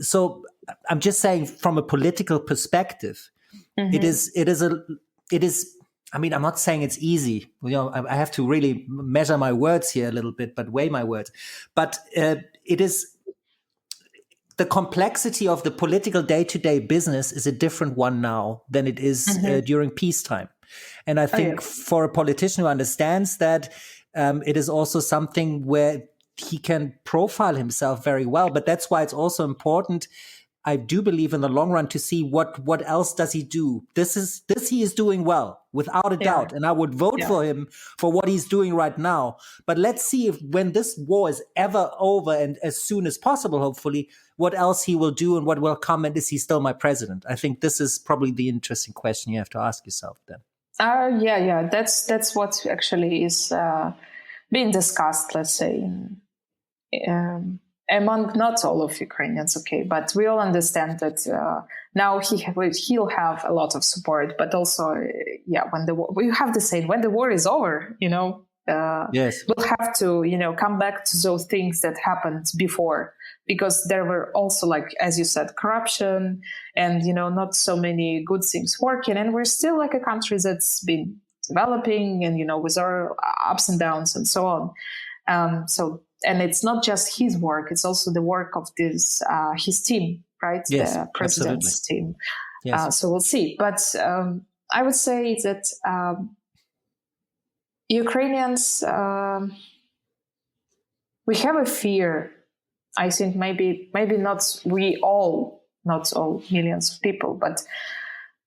So I'm just saying from a political perspective, it is. I mean, I'm not saying it's easy. I have to really measure my words here a little bit, but weigh my words. But it is the complexity of the political day-to-day business is a different one now than it is during peacetime. And I think for a politician who understands that, it is also something where he can profile himself very well. But that's why it's also important, I do believe, in the long run, to see what else does he do. This he is doing well, without a doubt, and I would vote for him for what he's doing right now. But let's see if when this war is ever over, and as soon as possible, hopefully, what else he will do and what will come, and is he still my president? I think this is probably the interesting question you have to ask yourself then. That's what actually is being discussed, let's say, among not all of Ukrainians, but we all understand that now he'll have a lot of support, but also, when the war, we have to say, when the war is over, we'll have to, come back to those things that happened before, because there were also, like, as you said, corruption and, not so many good things working. And we're still like a country that's been developing and, with our ups and downs and so on. And it's not just his work; it's also the work of his team, right? Yes, the president's team. Yes. So we'll see. But I would say that Ukrainians, we have a fear. I think maybe not all millions of people, but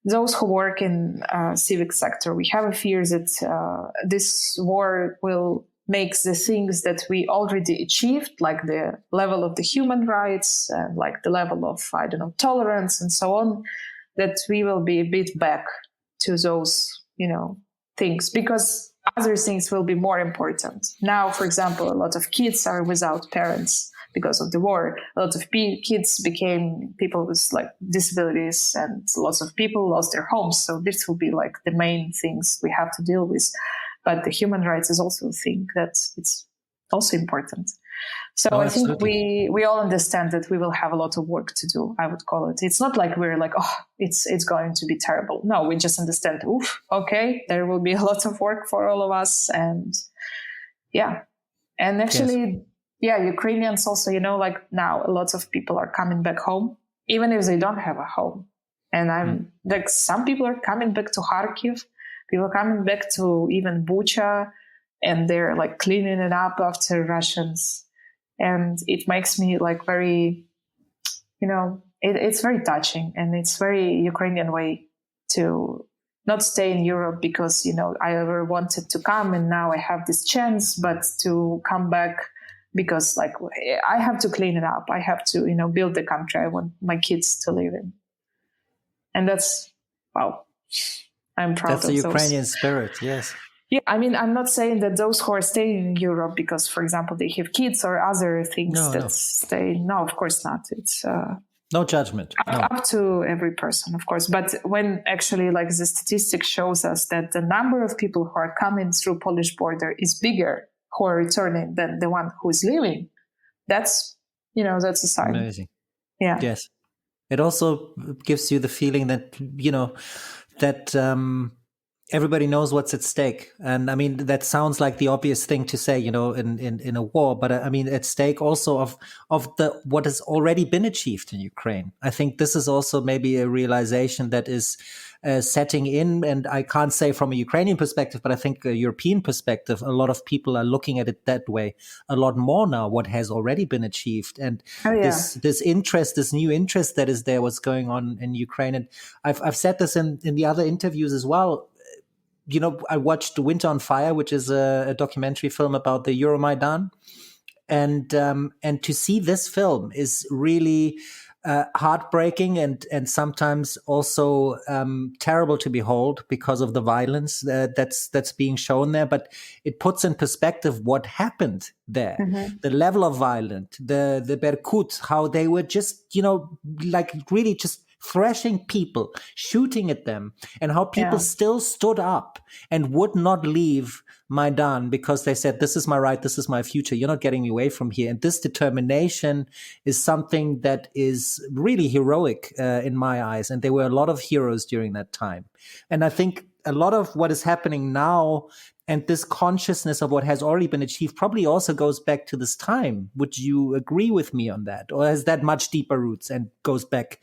those who work in civic sector, we have a fear that this war will make the things that we already achieved, like the level of the human rights, and like the level of, I don't know, tolerance and so on, that we will be a bit back to those, things, because other things will be more important. Now, for example, a lot of kids are without parents because of the war. A lot of kids became people with like disabilities, and lots of people lost their homes. So this will be like the main things we have to deal with. But the human rights is also a thing that it's also important. So I think we all understand that we will have a lot of work to do, I would call it. It's not like we're like, oh, it's going to be terrible. No, we just understand, okay, there will be a lot of work for all of us. And yeah. And actually, Ukrainians also, like now a lot of people are coming back home, even if they don't have a home. And I'm like, some people are coming back to Kharkiv, people are coming back to even Bucha, and they're like cleaning it up after Russians. And it makes me like very, it's very touching, and it's very Ukrainian way to not stay in Europe because, I ever wanted to come and now I have this chance, but to come back because like I have to clean it up. I have to, build the country I want my kids to live in. And that's, wow, I'm proud of those. That's the Ukrainian spirit, yes. Yeah, I mean, I'm not saying that those who are staying in Europe because, for example, they have kids or other things stay. No, of course not. It's no judgment. Up to every person, of course. But when actually, like the statistics shows us that the number of people who are coming through Polish border is bigger who are returning than the one who is leaving, that's a sign. Amazing. Yeah. Yes. It also gives you the feeling that everybody knows what's at stake. And I mean, that sounds like the obvious thing to say, in a war, but I mean, at stake also of what has already been achieved in Ukraine. I think this is also maybe a realization that is setting in, and I can't say from a Ukrainian perspective, but I think a European perspective, a lot of people are looking at it that way a lot more now, what has already been achieved. And this interest, this new interest that is there, what's going on in Ukraine. And I've said this in the other interviews as well. I watched Winter on Fire, which is a documentary film about the Euromaidan. And to see this film is really heartbreaking and sometimes also terrible to behold because of the violence that's being shown there. But it puts in perspective what happened there, the level of violence, the Berkut, how they were just, like really just thrashing people, shooting at them, and how people still stood up and would not leave Maidan because they said, this is my right, this is my future, you're not getting me away from here. And this determination is something that is really heroic in my eyes. And there were a lot of heroes during that time. And I think a lot of what is happening now and this consciousness of what has already been achieved probably also goes back to this time. Would you agree with me on that? Or has that much deeper roots and goes back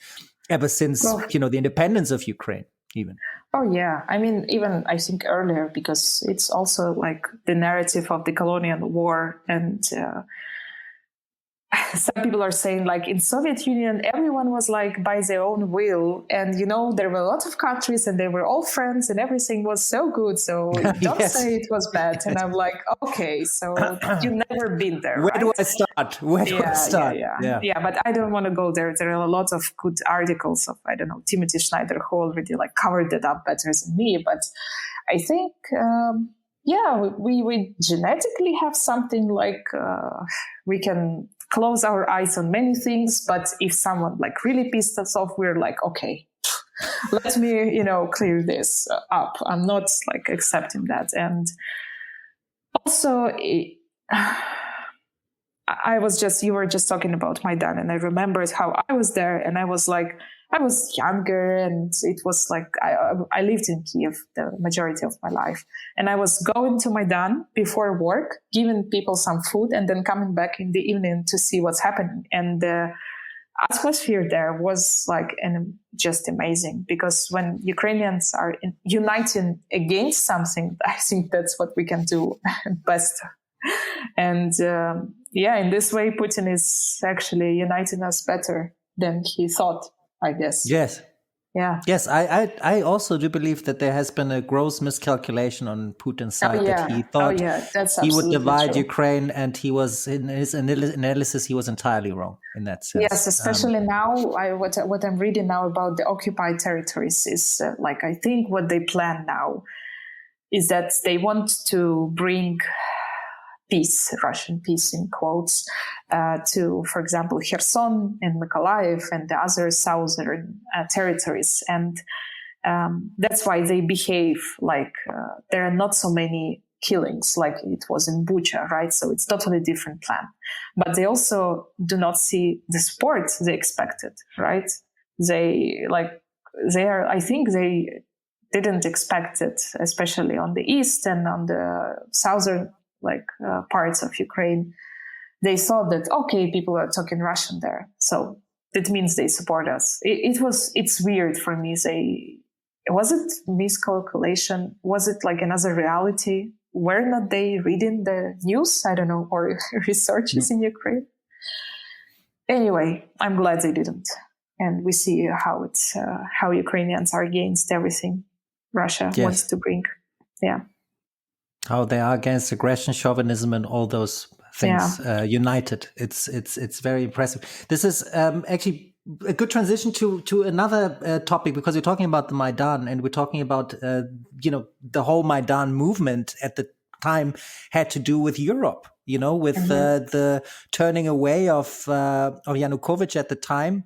ever since, the independence of Ukraine, even? Oh, yeah. I mean, even I think earlier, because it's also like the narrative of the colonial war. And some people are saying like in Soviet Union, everyone was like by their own will. And, there were a lot of countries and they were all friends and everything was so good. So don't say it was bad. And I'm like, okay, so you've never been there. Where do I start? Yeah, but I don't want to go there. There are a lot of good articles of, I don't know, Timothy Schneider, who already like covered it up better than me. But I think, we genetically have something like we can close our eyes on many things, but if someone like really pissed us off, we're like, okay, let me, clear this up. I'm not like accepting that. And also, you were just talking about Maidan, and I remembered how I was there, and I was younger, and it was like, I lived in Kiev the majority of my life. And I was going to Maidan before work, giving people some food, and then coming back in the evening to see what's happening. And the atmosphere there was like just amazing, because when Ukrainians are uniting against something, I think that's what we can do best. And in this way, Putin is actually uniting us better than he thought, I guess. Yes. Yeah. Yes, I also do believe that there has been a gross miscalculation on Putin's Oh side, that yeah. he Oh thought yeah. That's he would absolutely divide true. Ukraine, and he was, in his analysis, he was entirely wrong in that Yes, sense. especially now. What I'm reading now about the occupied territories is like, I think what they plan now is that they want to bring peace, Russian peace in quotes, to, for example, Kherson and Mykolaiv and the other southern territories. And that's why they behave like there are not so many killings like it was in Bucha, right? So it's totally different plan. But they also do not see the support they expected, right? I think they didn't expect it, especially on the east and on the southern parts of Ukraine. They thought that, okay, people are talking Russian there, so that means they support us. It's weird for me. Was it miscalculation? Was it like another reality? Were not they reading the news? I don't know, or researches in Ukraine? Anyway, I'm glad they didn't. And we see how Ukrainians are against everything Russia wants to bring. Yeah. How they are against aggression, chauvinism, and all those things united. It's very impressive. This is actually a good transition to another topic, because we're talking about the Maidan, and we're talking about the whole Maidan movement at the time had to do with Europe. With the turning away of Yanukovych at the time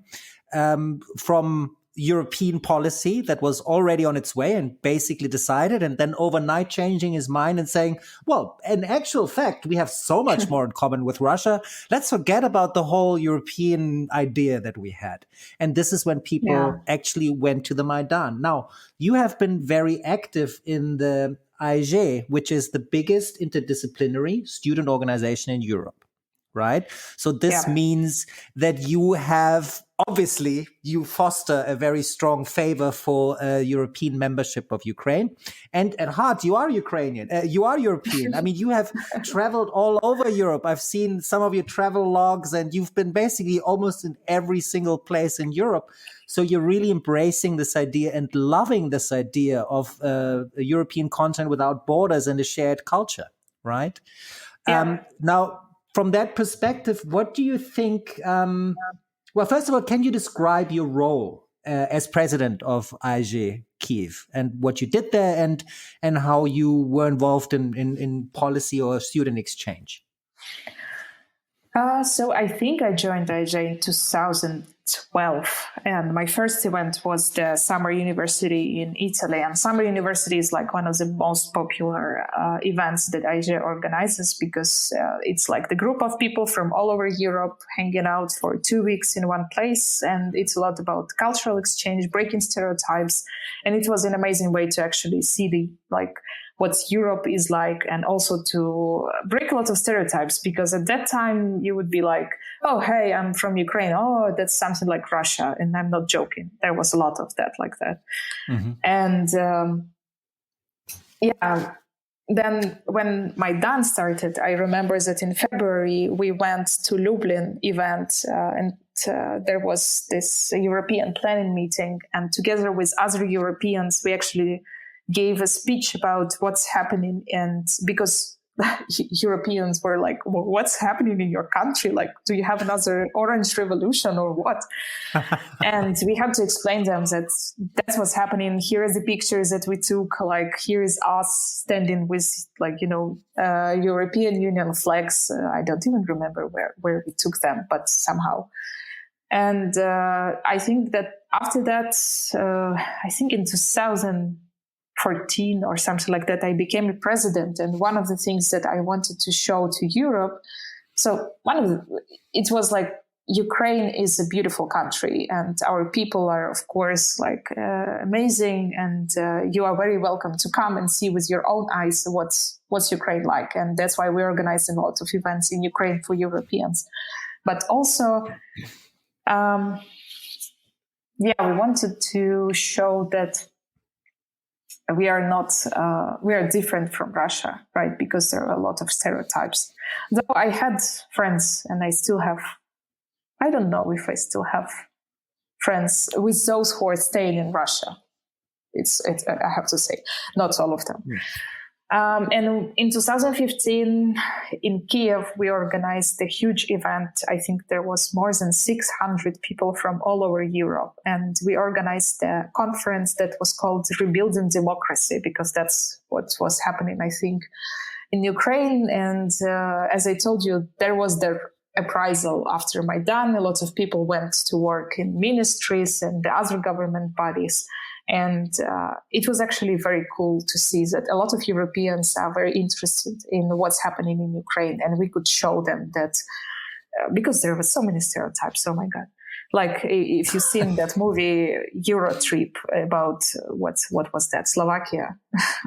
from European policy that was already on its way and basically decided, and then overnight changing his mind and saying, well, in actual fact, we have so much more in common with Russia. Let's forget about the whole European idea that we had. And this is when people actually went to the Maidan. Now, you have been very active in the AEG, which is the biggest interdisciplinary student organization in Europe, right? So this means that you have, obviously, you foster a very strong favor for European membership of Ukraine. And at heart, you are Ukrainian. You are European. I mean, you have traveled all over Europe. I've seen some of your travel logs, and you've been basically almost in every single place in Europe. So you're really embracing this idea and loving this idea of a European continent without borders and a shared culture, right? Now, from that perspective, what do you think? Well, first of all, can you describe your role as president of AEG Kiev, and what you did there, and how you were involved in policy or student exchange? So I think I joined AEG in 2012, and my first event was the Summer University in Italy. And Summer University is like one of the most popular events that AEG organizes, because it's like the group of people from all over Europe hanging out for 2 weeks in one place, and it's a lot about cultural exchange, breaking stereotypes, and it was an amazing way to actually see what Europe is like, and also to break a lot of stereotypes, because at that time you would be like, oh, hey, I'm from Ukraine. Oh, that's something like Russia. And I'm not joking. There was a lot of that like that. Mm-hmm. And then when Maidan started, I remember that in February we went to Lublin event, and there was this European planning meeting, and together with other Europeans, we actually gave a speech about what's happening. And because Europeans were like, well, what's happening in your country? Like, do you have another Orange Revolution or what? And we had to explain them that that's what's happening. Here are the pictures that we took. Like, here is us standing with European Union flags. I don't even remember where we took them, but somehow. And I think that after that, I think in 2014 or something like that, I became a president. And one of the things that I wanted to show to Europe, it was like, Ukraine is a beautiful country, and our people are, of course, amazing, and you are very welcome to come and see with your own eyes what's Ukraine like. And that's why we're organizing a lot of events in Ukraine for Europeans. But also, we wanted to show that we are different from Russia, right? Because there are a lot of stereotypes. Though I had friends, and I still have, I don't know if I still have friends, with those who are staying in Russia. It's I have to say, not all of them. And in 2015, in Kiev, we organized a huge event. I think there was more than 600 people from all over Europe. And we organized a conference that was called Rebuilding Democracy, because that's what was happening, I think, in Ukraine. And as I told you, there was the uprisal after Maidan. A lot of people went to work in ministries and the other government bodies. And it was actually very cool to see that a lot of Europeans are very interested in what's happening in Ukraine. And we could show them that because there were so many stereotypes. Oh, my God. Like if you've seen that movie Euro Trip about what was that? Slovakia.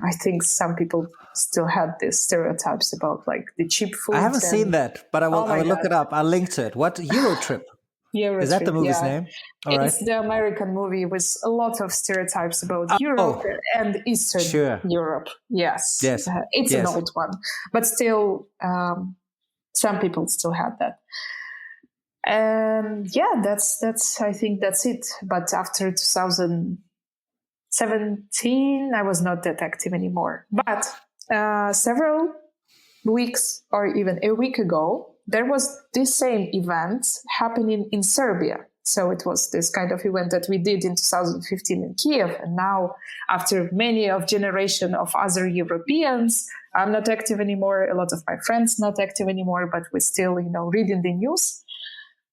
I think some people still had these stereotypes about like the cheap food. I haven't seen that, but I will look it up. I'll link to it. What? Euro Trip? Euro Is that Trip, the movie's name? All right. It's the American movie with a lot of stereotypes about Europe and Eastern Europe. Yes. It's an old one, but still, some people still have that. And that's I think that's it. But after 2017, I was not that active anymore. But several weeks or even a week ago, there was this same event happening in Serbia. So it was this kind of event that we did in 2015 in Kiev. And now, after many of generation of other Europeans, I'm not active anymore. A lot of my friends not active anymore, but we're still, reading the news.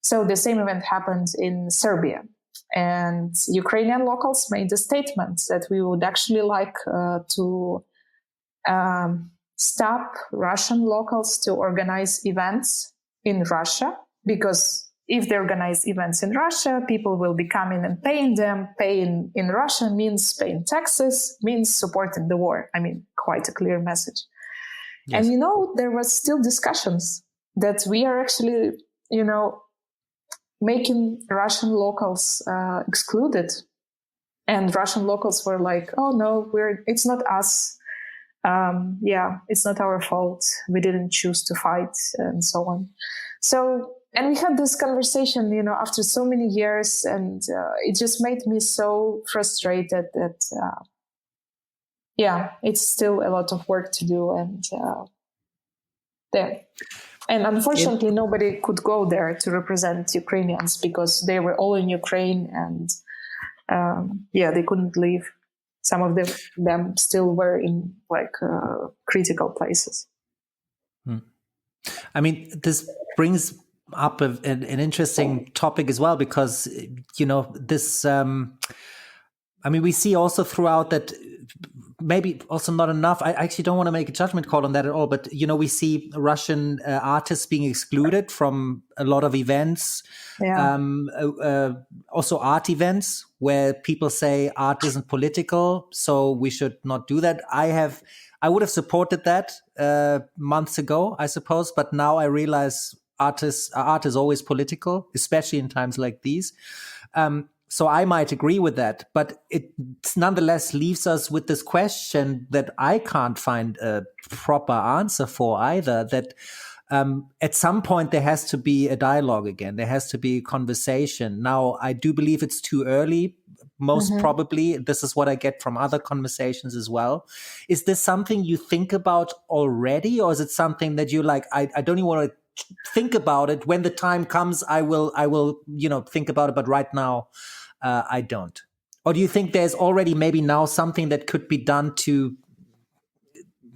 So the same event happened in Serbia. And Ukrainian locals made a statement that we would actually like to stop Russian locals to organize events in Russia, because if they organize events in Russia, people will be coming and paying them. Paying in Russia means paying taxes, means supporting the war. I mean, quite a clear message. Yes. And, there was still discussions that we are actually, making Russian locals excluded. And Russian locals were like, oh, no, it's not us. It's not our fault. We didn't choose to fight and so on. So, and we had this conversation, after so many years, and it just made me so frustrated that, it's still a lot of work to do. And And unfortunately, nobody could go there to represent Ukrainians because they were all in Ukraine and, they couldn't leave. Some of them still were in critical places. I mean, this brings up an interesting topic as well, because, this, we see also throughout that maybe also not enough. I actually don't want to make a judgment call on that at all, but, we see Russian artists being excluded from a lot of events. Also art events where people say art isn't political, so we should not do that. I would have supported that months ago, I suppose, but now I realize art is always political, especially in times like these. So I might agree with that, but it nonetheless leaves us with this question that I can't find a proper answer for either, that at some point there has to be a dialogue again. There has to be a conversation. Now, I do believe it's too early. Most probably, this is what I get from other conversations as well. Is this something you think about already, or is it something that you like, I don't even want to think about it. When the time comes, I will, think about it. But right now, I don't. Or do you think there's already maybe now something that could be done to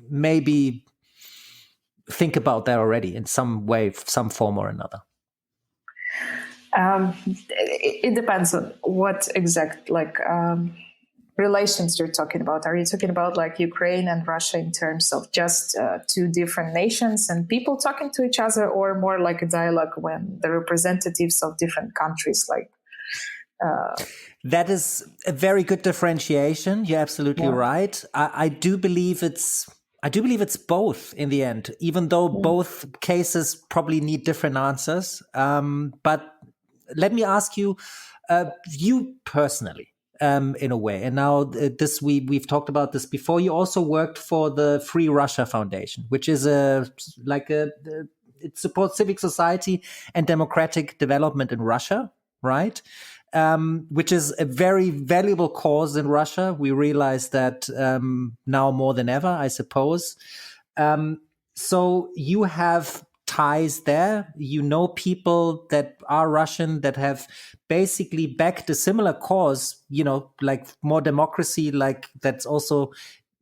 maybe think about that already in some way, some form or another? It depends on what exact relations you're talking about. Are you talking about Ukraine and Russia in terms of just two different nations and people talking to each other, or more like a dialogue when the representatives of different countries That is a very good differentiation. You're absolutely right. I do believe it's both in the end, even though both cases probably need different answers. But let me ask you, you personally, in a way, and now we've talked about this before. You also worked for the Free Russia Foundation, which is it supports civic society and democratic development in Russia, right? which is a very valuable cause in Russia. We realize that now more than ever, I suppose. So you have ties there. You know people that are Russian that have basically backed a similar cause, like more democracy, like that's also,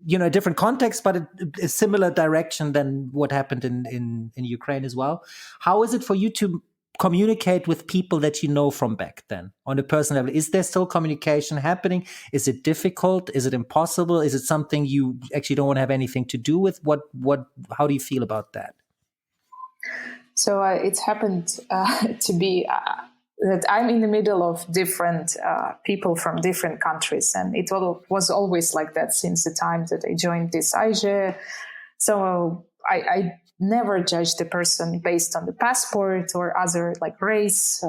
a different context, but a similar direction than what happened in Ukraine as well. How is it for you to communicate with people that you know from back then on a personal level? Is there still communication happening? Is it difficult? Is it impossible? Is it something you actually don't want to have anything to do with? How do you feel about that? So it's happened to be that I'm in the middle of different people from different countries. And it was always like that since the time that I joined this AIJE. So I never judge the person based on the passport or other like race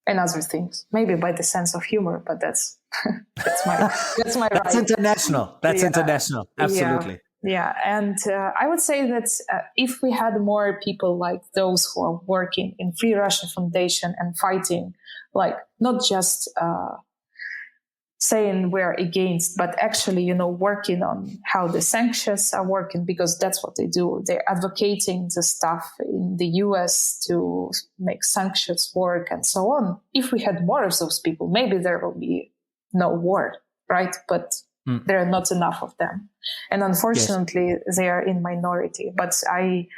and other things. Maybe by the sense of humor, but that's my that's right. That's international. That's international. Absolutely. Yeah, and I would say that if we had more people like those who are working in Free Russia Foundation and fighting, like not just saying we're against, but actually, working on how the sanctions are working, because that's what they do. They're advocating the stuff in the US to make sanctions work and so on. If we had more of those people, maybe there will be no war, right? But there are not enough of them. And unfortunately, they are in minority. But I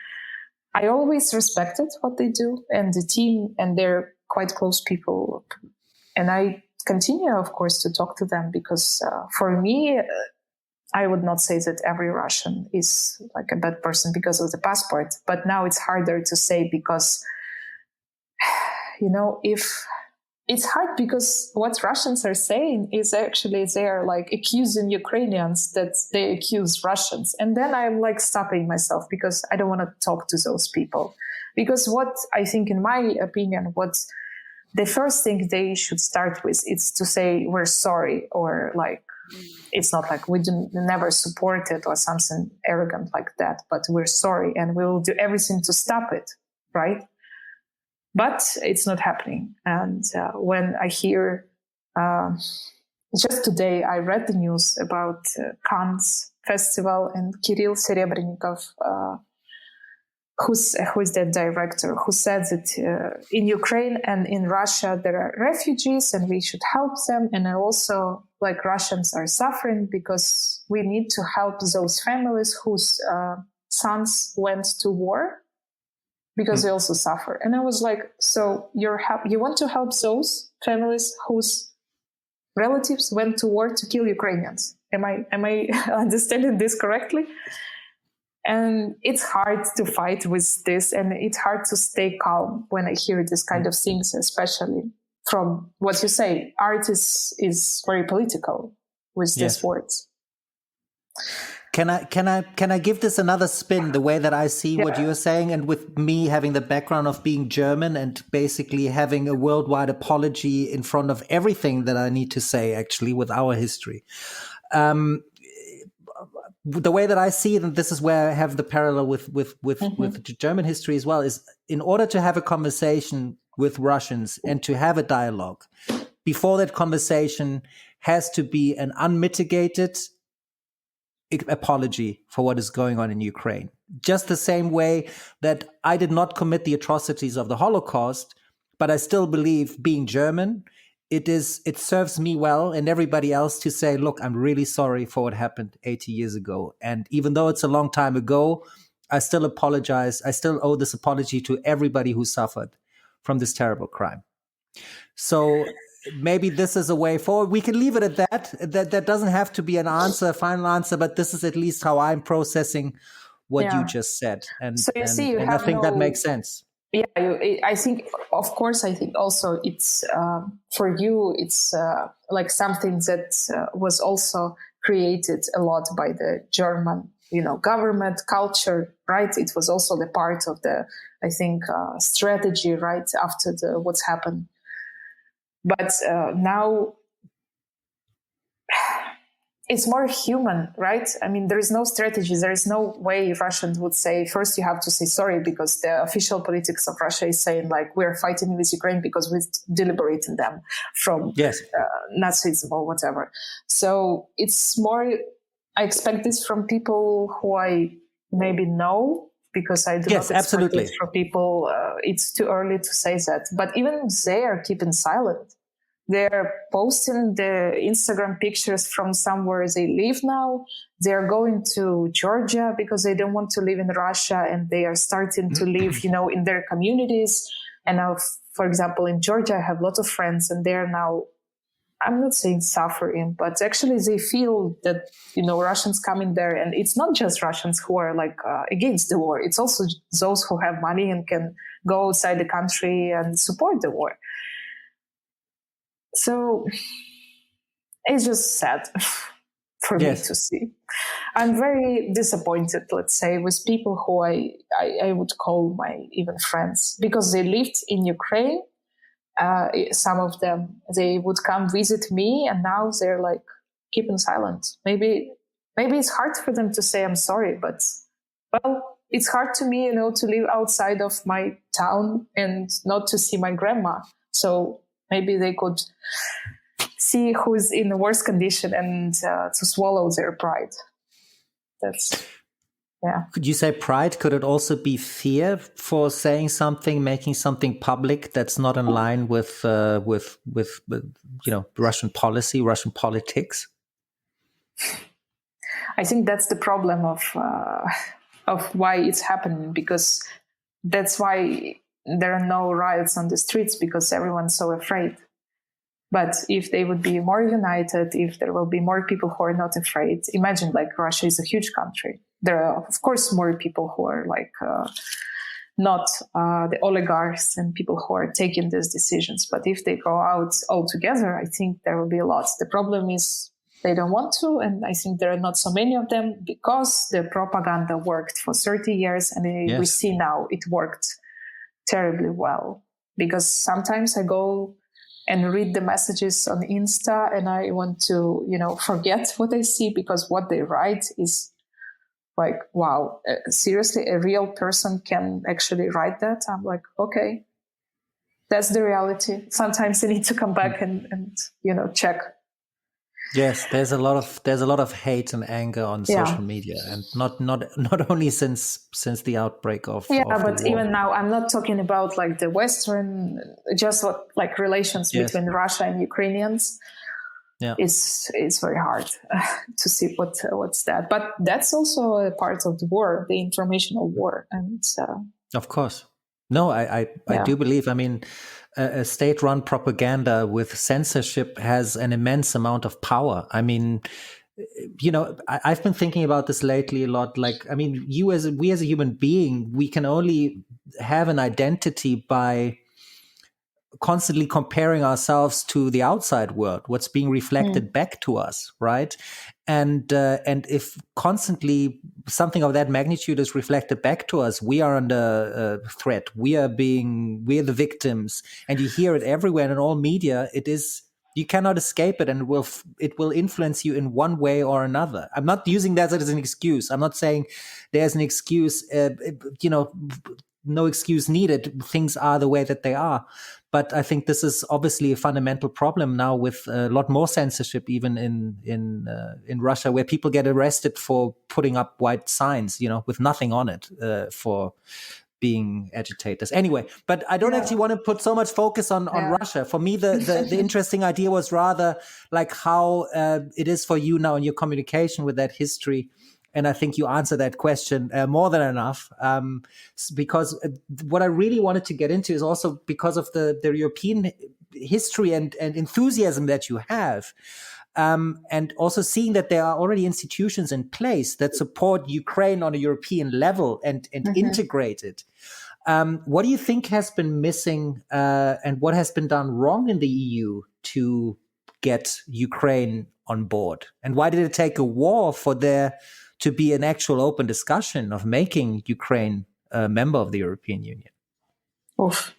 always respected what they do and the team, and they're quite close people. And I continue, of course, to talk to them because for me, I would not say that every Russian is like a bad person because of the passport. But now it's harder to say because, if it's hard because what Russians are saying is actually they are like accusing Ukrainians that they accuse Russians. And then I'm like stopping myself because I don't want to talk to those people. Because what I think, in my opinion, what the first thing they should start with is to say, we're sorry, or like, it's not like we never support it or something arrogant like that, but we're sorry and we will do everything to stop it, right? But it's not happening. And when I hear, just today, I read the news about Cannes Festival and Kirill Serebrennikov, who's the director, who said that in Ukraine and in Russia, there are refugees and we should help them. And also, like, Russians are suffering because we need to help those families whose sons went to war, because they also suffer. And I was like, so you want to help those families whose relatives went to war to kill Ukrainians? Am I understanding this correctly? And it's hard to fight with this, and it's hard to stay calm when I hear this kind of things, especially from what you say. Art is very political with these words. Can I give this another spin, the way that I see what you're saying, and with me having the background of being German and basically having a worldwide apology in front of everything that I need to say, actually, with our history. The way that I see it, and this is where I have the parallel with German history as well, is in order to have a conversation with Russians and to have a dialogue, before that conversation has to be an unmitigated apology for what is going on in Ukraine. Just the same way that I did not commit the atrocities of the Holocaust, but I still believe, being German, it serves me well and everybody else to say, look, I'm really sorry for what happened 80 years ago. And even though it's a long time ago, I still apologize. I still owe this apology to everybody who suffered from this terrible crime. So maybe this is a way forward. We can leave it at that. That doesn't have to be an answer, a final answer, but this is at least how I'm processing what you just said. And, so you see, I think that makes sense. Yeah, I think, of course, I think also it's, for you, it's like something that was also created a lot by the German, government culture, right? It was also the part of the, I think, strategy, right, after what's happened. But now it's more human, right? I mean, there is no strategy. There is no way Russians would say, first you have to say sorry, because the official politics of Russia is saying like, we're fighting with Ukraine because we're liberating them from Yes. Nazism or whatever. So it's more, I expect this from people who I maybe know, because I do Yes, not expect absolutely. it from people. It's too early to say that. But even they are keeping silent. They're posting the Instagram pictures from somewhere they live now. They're going to Georgia because they don't want to live in Russia, and they are starting to live, in their communities. And now, for example, in Georgia, I have a lot of friends, and they're now, I'm not saying suffering, but actually they feel that, Russians coming there. And it's not just Russians who are like against the war. It's also those who have money and can go outside the country and support the war. So it's just sad for me to see. I'm very disappointed, let's say, with people who I would call my even friends, because they lived in Ukraine. Some of them, they would come visit me, and now they're like keeping silent. Maybe it's hard for them to say I'm sorry, but well, it's hard to me, to live outside of my town and not to see my grandma. So maybe they could see who's in the worst condition and to swallow their pride. Yeah. Could you say pride? Could it also be fear for saying something, making something public that's not in line with Russian policy, Russian politics? I think that's the problem of why it's happening, because that's why there are no riots on the streets, because everyone's so afraid. But if they would be more united, if there will be more people who are not afraid, imagine like Russia is a huge country. There are, of course, more people who are like not the oligarchs and people who are taking these decisions. But if they go out all together, I think there will be a lot. The problem is they don't want to. And I think there are not so many of them, because the propaganda worked for 30 years. And we see now it worked terribly well. Because sometimes I go and read the messages on Insta, and I want to, forget what I see, because what they write is like, wow, seriously, a real person can actually write that? I'm like, okay, that's the reality. Sometimes I need to come back and check. Yes, there's a lot of hate and anger on social media, and not only since the outbreak of but the war. Even now, I'm not talking about like the Western, just like relations between Russia and Ukrainians. Yeah, it's very hard to see what's that, but that's also a part of the war, the informational war, and of course, no, I do believe. I mean, a state-run propaganda with censorship has an immense amount of power. I mean, I've been thinking about this lately a lot. Like, I mean, we as a human being, we can only have an identity by constantly comparing ourselves to the outside world, what's being reflected back to us, right? And if constantly something of that magnitude is reflected back to us, we are under threat. We're the victims, and you hear it everywhere and in all media. You cannot escape it, and it will influence you in one way or another. I'm not using that as an excuse. I'm not saying there's an excuse. No excuse needed. Things are the way that they are. But I think this is obviously a fundamental problem now, with a lot more censorship, even in Russia, where people get arrested for putting up white signs, with nothing on it, for being agitators. Anyway, but I don't actually want to put so much focus on Russia. For me, the interesting idea was rather like how it is for you now in your communication with that history. And I think you answered that question more than enough, because what I really wanted to get into is also because of the European history and enthusiasm that you have, and also seeing that there are already institutions in place that support Ukraine on a European level and integrate it. What do you think has been missing, and what has been done wrong in the EU to get Ukraine on board? And why did it take a war for there to be an actual open discussion of making Ukraine a member of the European Union? Oof.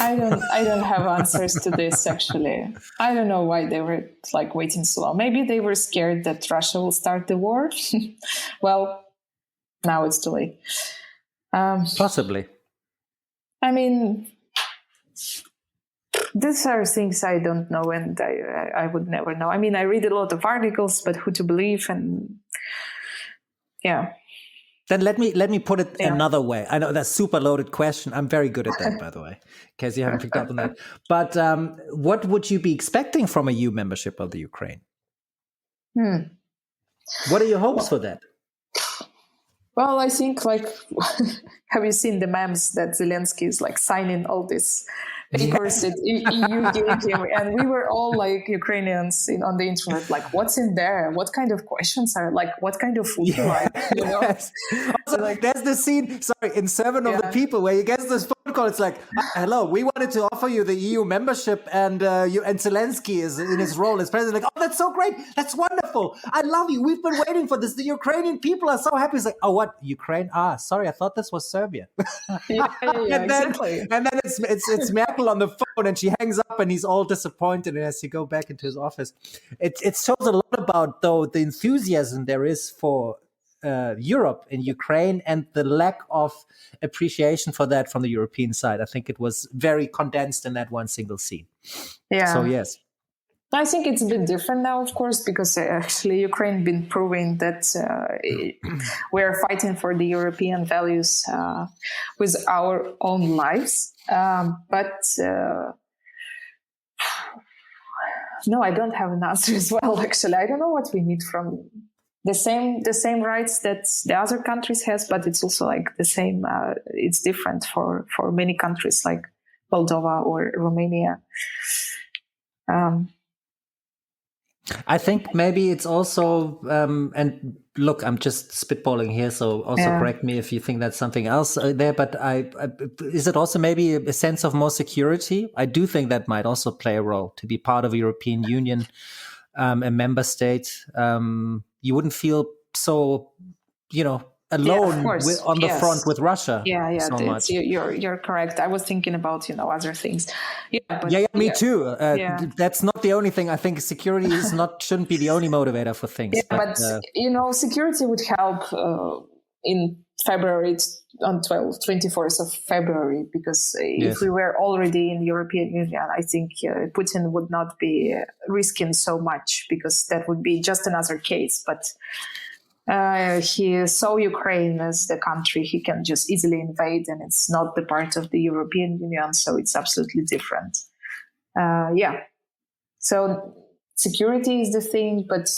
I don't have answers to this, actually. I don't know why they were like waiting so long. Maybe they were scared that Russia will start the war. Well, now it's too late. Possibly. I mean, these are things I don't know, and I would never know. I mean, I read a lot of articles, but who to believe? And yeah. Then let me put it another way. I know that's a super loaded question. I'm very good at that, by the way, in case you haven't picked up on that. But what would you be expecting from a EU membership of the Ukraine? What are your hopes for that? Well, I think, like, have you seen the memes that Zelensky is like signing all these papers that EU gave him? And we were all like Ukrainians on the internet, like, what's in there? What kind of questions are like, what kind of food you like? You know? Yes. Also, like, there's the scene, in Servant of the People, where he gets this phone call. It's like, hello, we wanted to offer you the EU membership, and Zelensky is in his role as president. Like, oh, that's so great. That's wonderful. I love you. We've been waiting for this. The Ukrainian people are so happy. It's like, oh, what? Ukraine? Sorry, I thought this was Serbia. Exactly. And then it's Merkel on the phone, and she hangs up, and he's all disappointed and has to go back into his office. It shows a lot about, though, the enthusiasm there is for Europe in Ukraine, and the lack of appreciation for that from the European side. I think it was very condensed in that one single scene. Yeah. So yes. I think it's a bit different now, of course, because actually Ukraine been proving that we're fighting for the European values with our own lives. But no, I don't have an answer as well. Actually, I don't know what we need from the same rights that the other countries has, but it's also like the same. It's different for many countries like Moldova or Romania. I think maybe it's also, and look, I'm just spitballing here, so also correct me if you think that's something else there, but is it also maybe a sense of more security? I do think that might also play a role, to be part of a European Union, a member state. You wouldn't feel so, alone on the front with Russia. So much. You're correct. I was thinking about other things. Me too. That's not the only thing. I think security shouldn't be the only motivator for things. But security would help in February, on 24th of February, because if we were already in the European Union, I think Putin would not be risking so much, because that would be just another case. But he saw Ukraine as the country he can just easily invade, and it's not the part of the European Union, so it's absolutely different. So security is the thing, but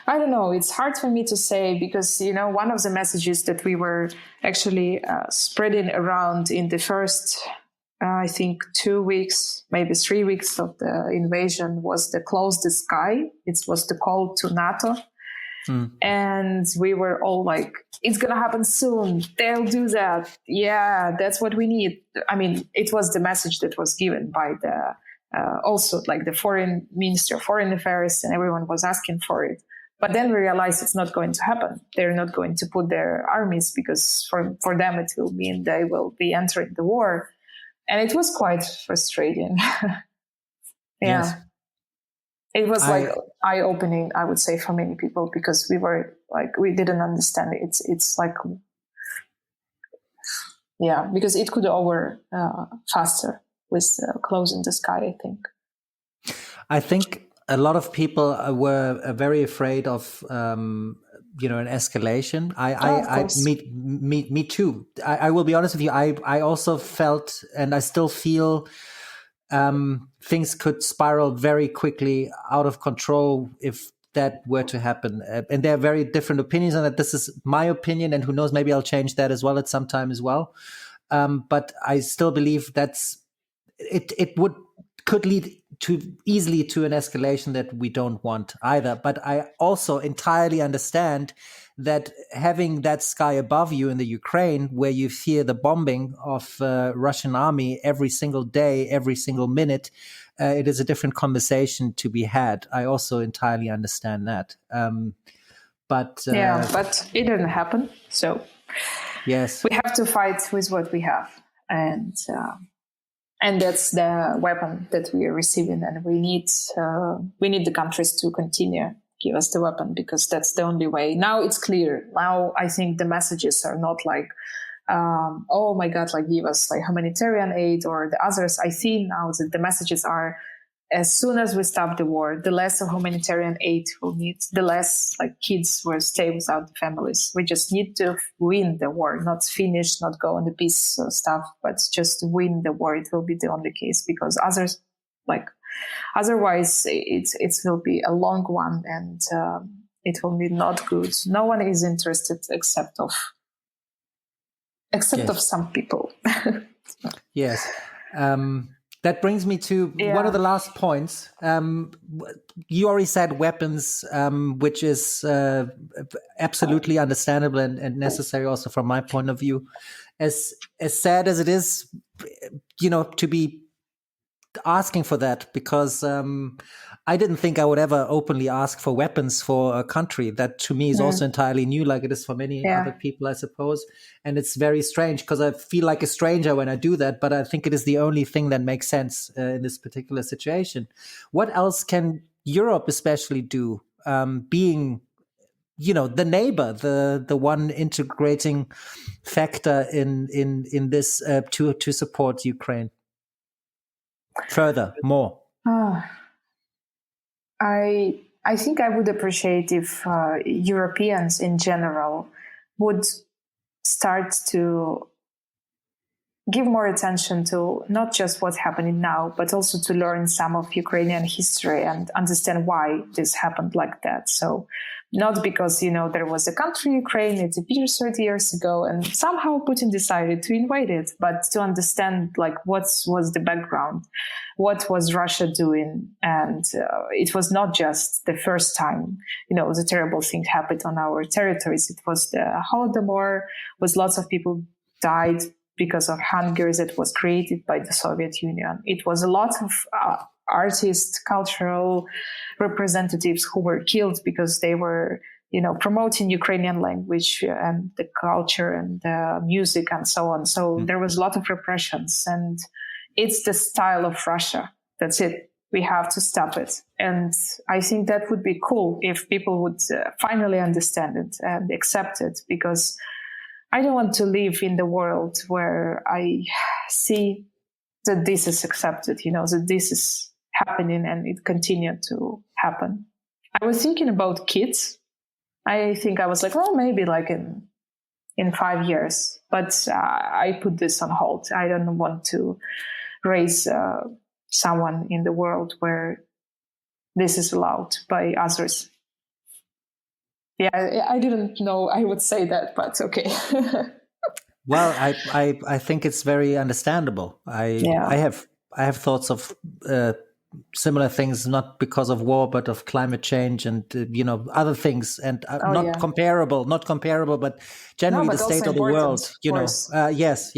I don't know. It's hard for me to say, because, one of the messages that we were actually spreading around in the first, I think, 2 weeks, maybe 3 weeks of the invasion was the close the sky. It was the call to NATO. And we were all like, it's going to happen soon. They'll do that. Yeah, that's what we need. I mean, it was the message that was given by the also like the foreign minister of foreign affairs, and everyone was asking for it. But then we realized it's not going to happen. They're not going to put their armies, because for them it will mean they will be entering the war. And it was quite frustrating. Yes. It was like eye-opening, I would say, for many people, because we didn't understand it. It's like, because it could over faster with closing the sky, I think. I think a lot of people were very afraid of, an escalation. Me too. I will be honest with you. I also felt, and I still feel, things could spiral very quickly out of control if that were to happen. And there are very different opinions on that. This is my opinion, and who knows, maybe I'll change that as well at some time as well. But I still believe it could lead easily to an escalation that we don't want either. But I also entirely understand that having that sky above you in the Ukraine, where you hear the bombing of Russian army every single day, every single minute, it is a different conversation to be had. I also entirely understand that. But it didn't happen. So Yes. We have to fight with what we have, and that's the weapon that we are receiving, and we need the countries to continue give us the weapon, because that's the only way. Now it's clear. Now I think the messages are not like, oh my God, like give us like humanitarian aid or the others. I see now that the messages are, as soon as we stop the war, the less of humanitarian aid we'll need, the less like kids will stay without families. We just need to win the war, not finish, not go on the peace stuff, but just win the war. It will be the only case, because others, like, otherwise it will be a long one, and it will be not good. No one is interested except of some people. Yes. That brings me to one of the last points. You already said weapons, which is absolutely understandable and necessary also from my point of view. As sad as it is, to be asking for that, because I didn't think I would ever openly ask for weapons for a country. That to me is also entirely new, like it is for many other people, I suppose. And it's very strange, because I feel like a stranger when I do that, but I think it is the only thing that makes sense in this particular situation. What else can Europe especially do, being the neighbor, the one integrating factor in this to support Ukraine further, more? I think I would appreciate if Europeans in general would start to give more attention to not just what's happening now, but also to learn some of Ukrainian history and understand why this happened like that. So not because, there was a country, Ukraine, it appeared 30 years ago, and somehow Putin decided to invade it, but to understand what was the background, what was Russia doing. And it was not just the first time, the terrible thing happened on our territories. It was the Holodomor, was lots of people died because of hunger that was created by the Soviet Union. It was a lot of artists, cultural representatives who were killed because they were, promoting Ukrainian language and the culture and the music and so on. So there was a lot of repressions, and it's the style of Russia. That's it. We have to stop it. And I think that would be cool if people would finally understand it and accept it, because I don't want to live in the world where I see that this is accepted, that this is happening and it continued to happen. I was thinking about kids. I think I was like, well, maybe like in 5 years, but I put this on hold. I don't want to raise someone in the world where this is allowed by others. Yeah, I didn't know I would say that, but okay. Well, I think it's very understandable. I have thoughts of similar things, not because of war, but of climate change and other things, and not comparable, but generally the state of the world. Yes.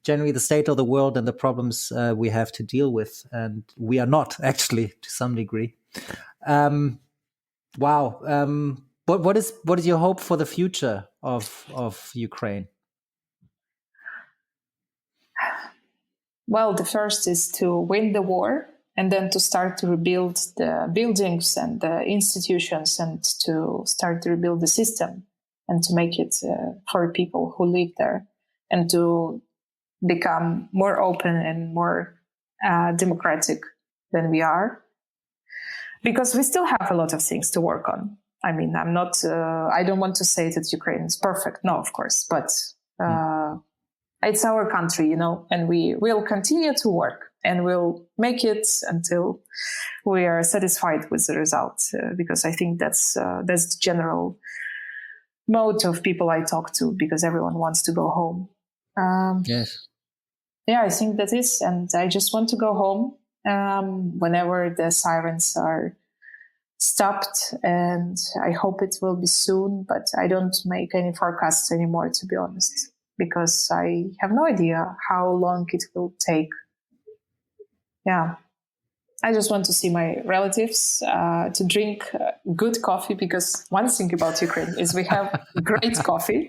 Generally, the state of the world and the problems we have to deal with, and we are not actually to some degree. Wow. What is your hope for the future of Ukraine? Well, the first is to win the war, and then to start to rebuild the buildings and the institutions, and to start to rebuild the system, and to make it for people who live there, and to become more open and more democratic than we are. Because we still have a lot of things to work on. I mean, I don't want to say that Ukraine is perfect. No, of course. But it's our country, and we will continue to work, and we'll make it until we are satisfied with the results. Because I think that's the general mode of people I talk to, because everyone wants to go home. Yes. Yeah, I think that is. And I just want to go home whenever the sirens are stopped, and I hope it will be soon, but I don't make any forecasts anymore, to be honest, because I have no idea how long it will take. Yeah, I just want to see my relatives, to drink good coffee, because one thing about Ukraine is we have great coffee.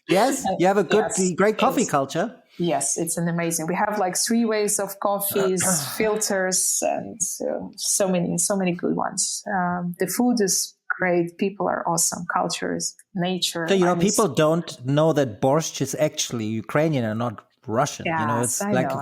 Yes, you have a Yes, great coffee culture. Yes, it's an amazing. We have like 3 ways of coffees, filters, and so many good ones. The food is great. People are awesome. Cultures, nature. So, people don't know that borscht is actually Ukrainian and not Russian. Yes, It's I like know.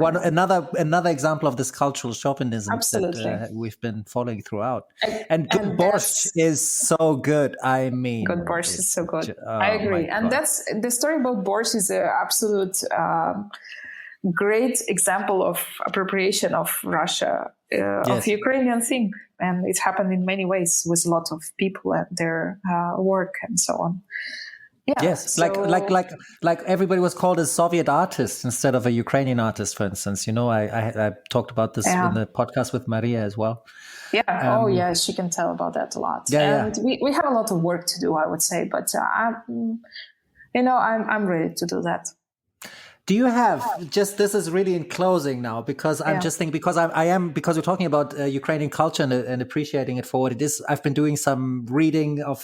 another example of this cultural chauvinism Absolutely. that we've been following throughout. And good borscht is so good. I mean, good borscht is so good. I Oh agree. my And God. that's the story about borscht is an absolute great example of appropriation of Russia, of Ukrainian thing. And it happened in many ways with a lot of people and their work and so on. Yeah, yes, so, like everybody was called a Soviet artist instead of a Ukrainian artist, for instance. I talked about this in the podcast with Maria as well. Yeah. She can tell about that a lot. And we have a lot of work to do, I would say. But I'm ready to do that. Do you have this is really in closing now, because I'm just thinking, because because we're talking about Ukrainian culture and appreciating it for what it is. I've been doing some reading of,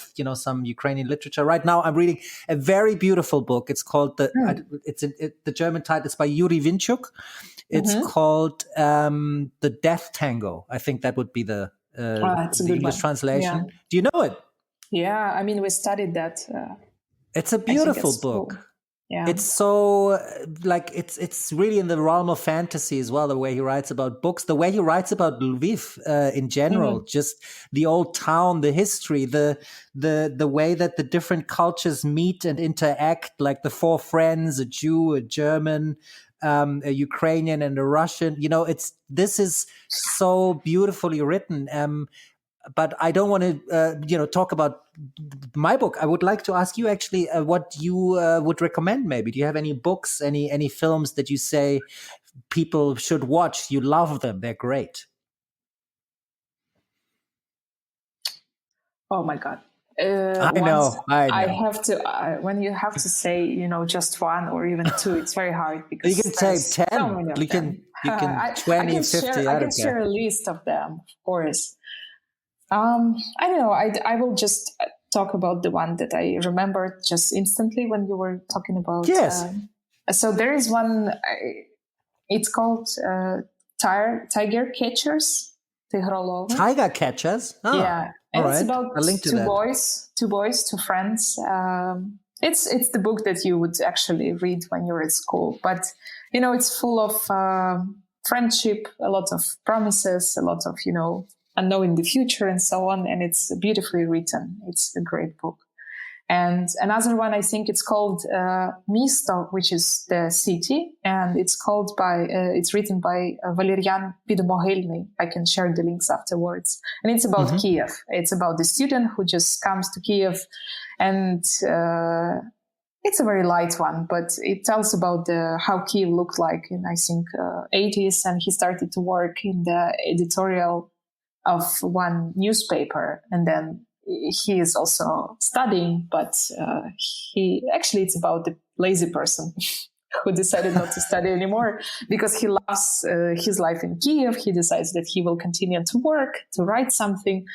some Ukrainian literature. Right now I'm reading a very beautiful book. It's called the German title is by Yuri Vinchuk. It's called The Death Tango. I think that would be the English translation. Yeah. Do you know it? Yeah. I mean, we studied that. It's a beautiful book. Cool. Yeah. It's so it's really in the realm of fantasy as well, the way he writes about books, the way he writes about Lviv in general, just the old town, the history, the way that the different cultures meet and interact, like the 4 friends, a Jew, a German, a Ukrainian and a Russian. This is so beautifully written. But I don't want to, talk about my book. I would like to ask you actually what you would recommend. Maybe do you have any books, any films that you say people should watch? You love them; they're great. Oh my God! I know. I have to. When you have to say, just one or even 2, it's very hard, because you can say 10. So many of them. You can 20, 50. I can share a list of them, of course. I don't know. I will just talk about the one that I remembered just instantly when you were talking about. Yes. So there is one. It's called Tiger Catchers. Tiger Catchers. Oh, yeah, and it's about two boys, 2 friends. It's the book that you would actually read when you're at school, but it's full of friendship, a lot of promises, a lot of unknowing the future and so on. And it's beautifully written. It's a great book. And another one, I think it's called Misto, which is the city. And it's written by Valerian Pidomogilny. I can share the links afterwards. And it's about Kiev. It's about the student who just comes to Kiev. And it's a very light one, but it tells about how Kiev looked like in, I think, 80s. And he started to work in the editorial of one newspaper, and then he is also studying, but it's about the lazy person who decided not to study anymore because he loves his life in Kiev. He decides that he will continue to work, to write something,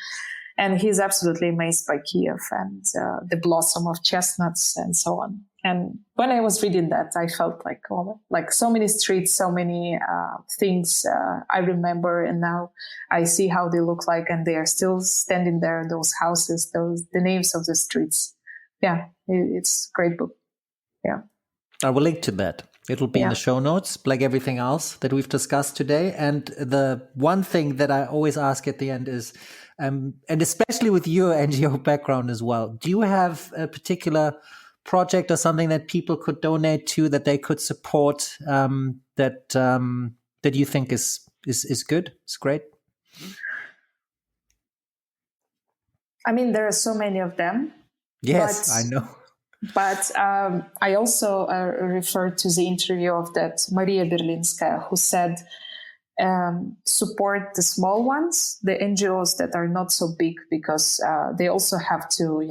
and he's absolutely amazed by Kiev and the blossom of chestnuts and so on. And when I was reading that, I felt like so many streets, so many things I remember, and now I see how they look like, and they are still standing there, those houses, the names of the streets. Yeah, it's a great book. Yeah. I will link to that. It will be in the show notes, like everything else that we've discussed today. And the one thing that I always ask at the end is, and especially with your NGO background as well, do you have a particular project or something that people could donate to, that they could support, that you think is good, is great? I mean, there are so many of them. Yes, I know. But I also referred to the interview of that Maria Berlinskaya, who said, support the small ones, the NGOs that are not so big, because they also have to,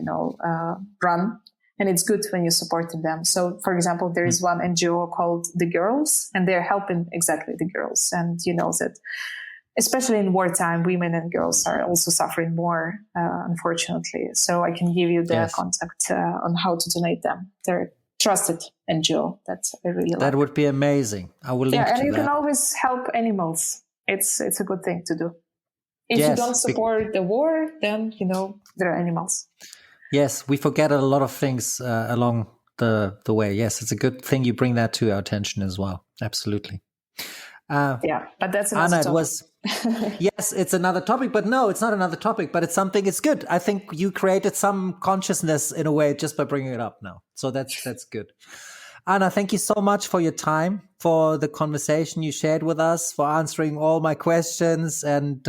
run. And it's good when you support them. So, for example, there is one NGO called The Girls, and they're helping exactly the girls. And you know that especially in wartime, women and girls are also suffering more, unfortunately. So I can give you their contact on how to donate them. They're trusted NGO that I really like. That would be amazing. I will link to that. Yeah, and you can always help animals. It's a good thing to do. If you don't support the war, then, there are animals. Yes, we forget a lot of things along the way. Yes, it's a good thing you bring that to our attention as well. Absolutely. But that's another Anna, topic. It was, yes, it's another topic, but no, it's not another topic, but it's good. I think you created some consciousness in a way just by bringing it up now. So that's good. Anna, thank you so much for your time, for the conversation you shared with us, for answering all my questions, and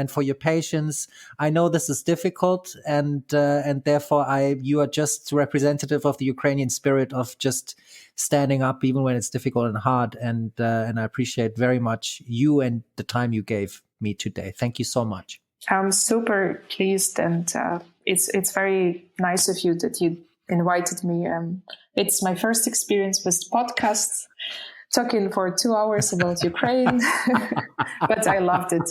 for your patience. I know this is difficult, and therefore you are just representative of the Ukrainian spirit of just standing up even when it's difficult and hard. And I appreciate very much you and the time you gave me today. Thank you so much. I'm super pleased, and it's very nice of you that you invited me. It's my first experience with podcasts, talking for 2 hours about Ukraine, but I loved it.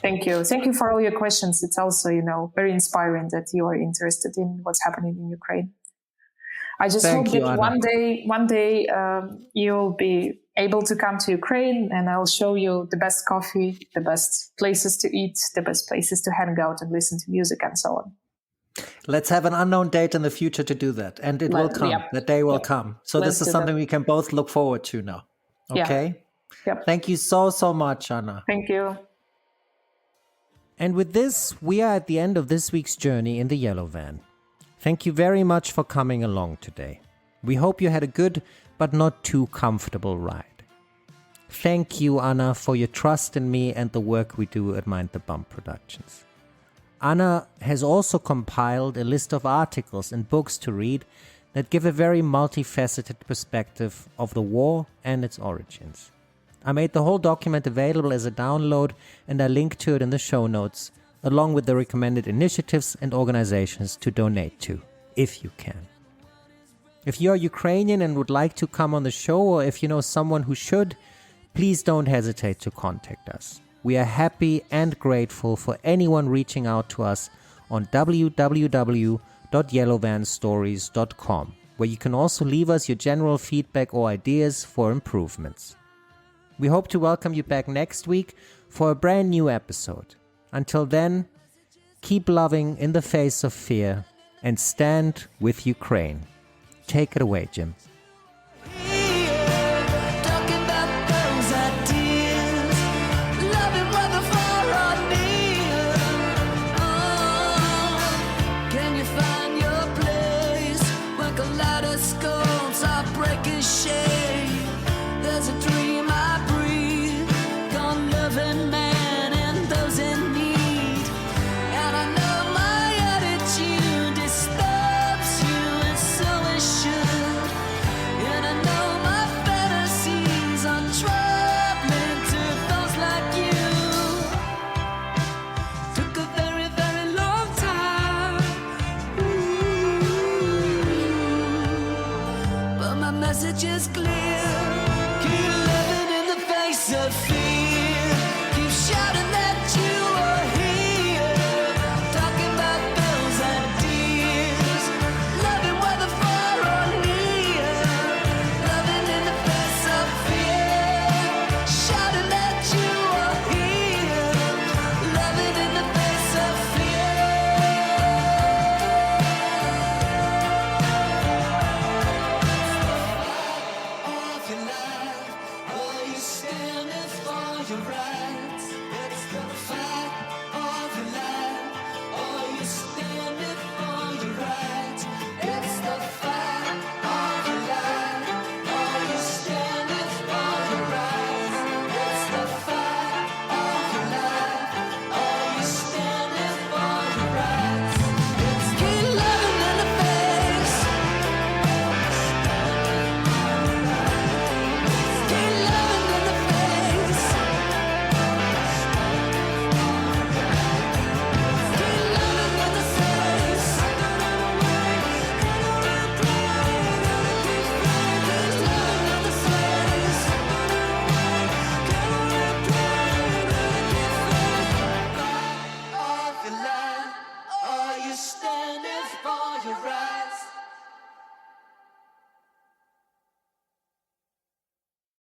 Thank you. Thank you for all your questions. It's also, very inspiring that you are interested in what's happening in Ukraine. I just hope that Anna. one day you'll be able to come to Ukraine, and I'll show you the best coffee, the best places to eat, the best places to hang out and listen to music and so on. Let's have an unknown date in the future to do that. And it will come. Yep. The day will come. So this is something we can both look forward to now. Okay? Yep. Thank you so much, Anna. Thank you. And with this, we are at the end of this week's journey in the Yellow Van. Thank you very much for coming along today. We hope you had a good but not too comfortable ride. Thank you, Anna, for your trust in me and the work we do at Mind the Bump Productions. Anna has also compiled a list of articles and books to read that give a very multifaceted perspective of the war and its origins. I made the whole document available as a download, and I link to it in the show notes, along with the recommended initiatives and organizations to donate to, if you can. If you are Ukrainian and would like to come on the show, or if you know someone who should, please don't hesitate to contact us. We are happy and grateful for anyone reaching out to us on www.yellowvanstories.com, where you can also leave us your general feedback or ideas for improvements. We hope to welcome you back next week for a brand new episode. Until then, keep loving in the face of fear and stand with Ukraine. Take it away, Jim.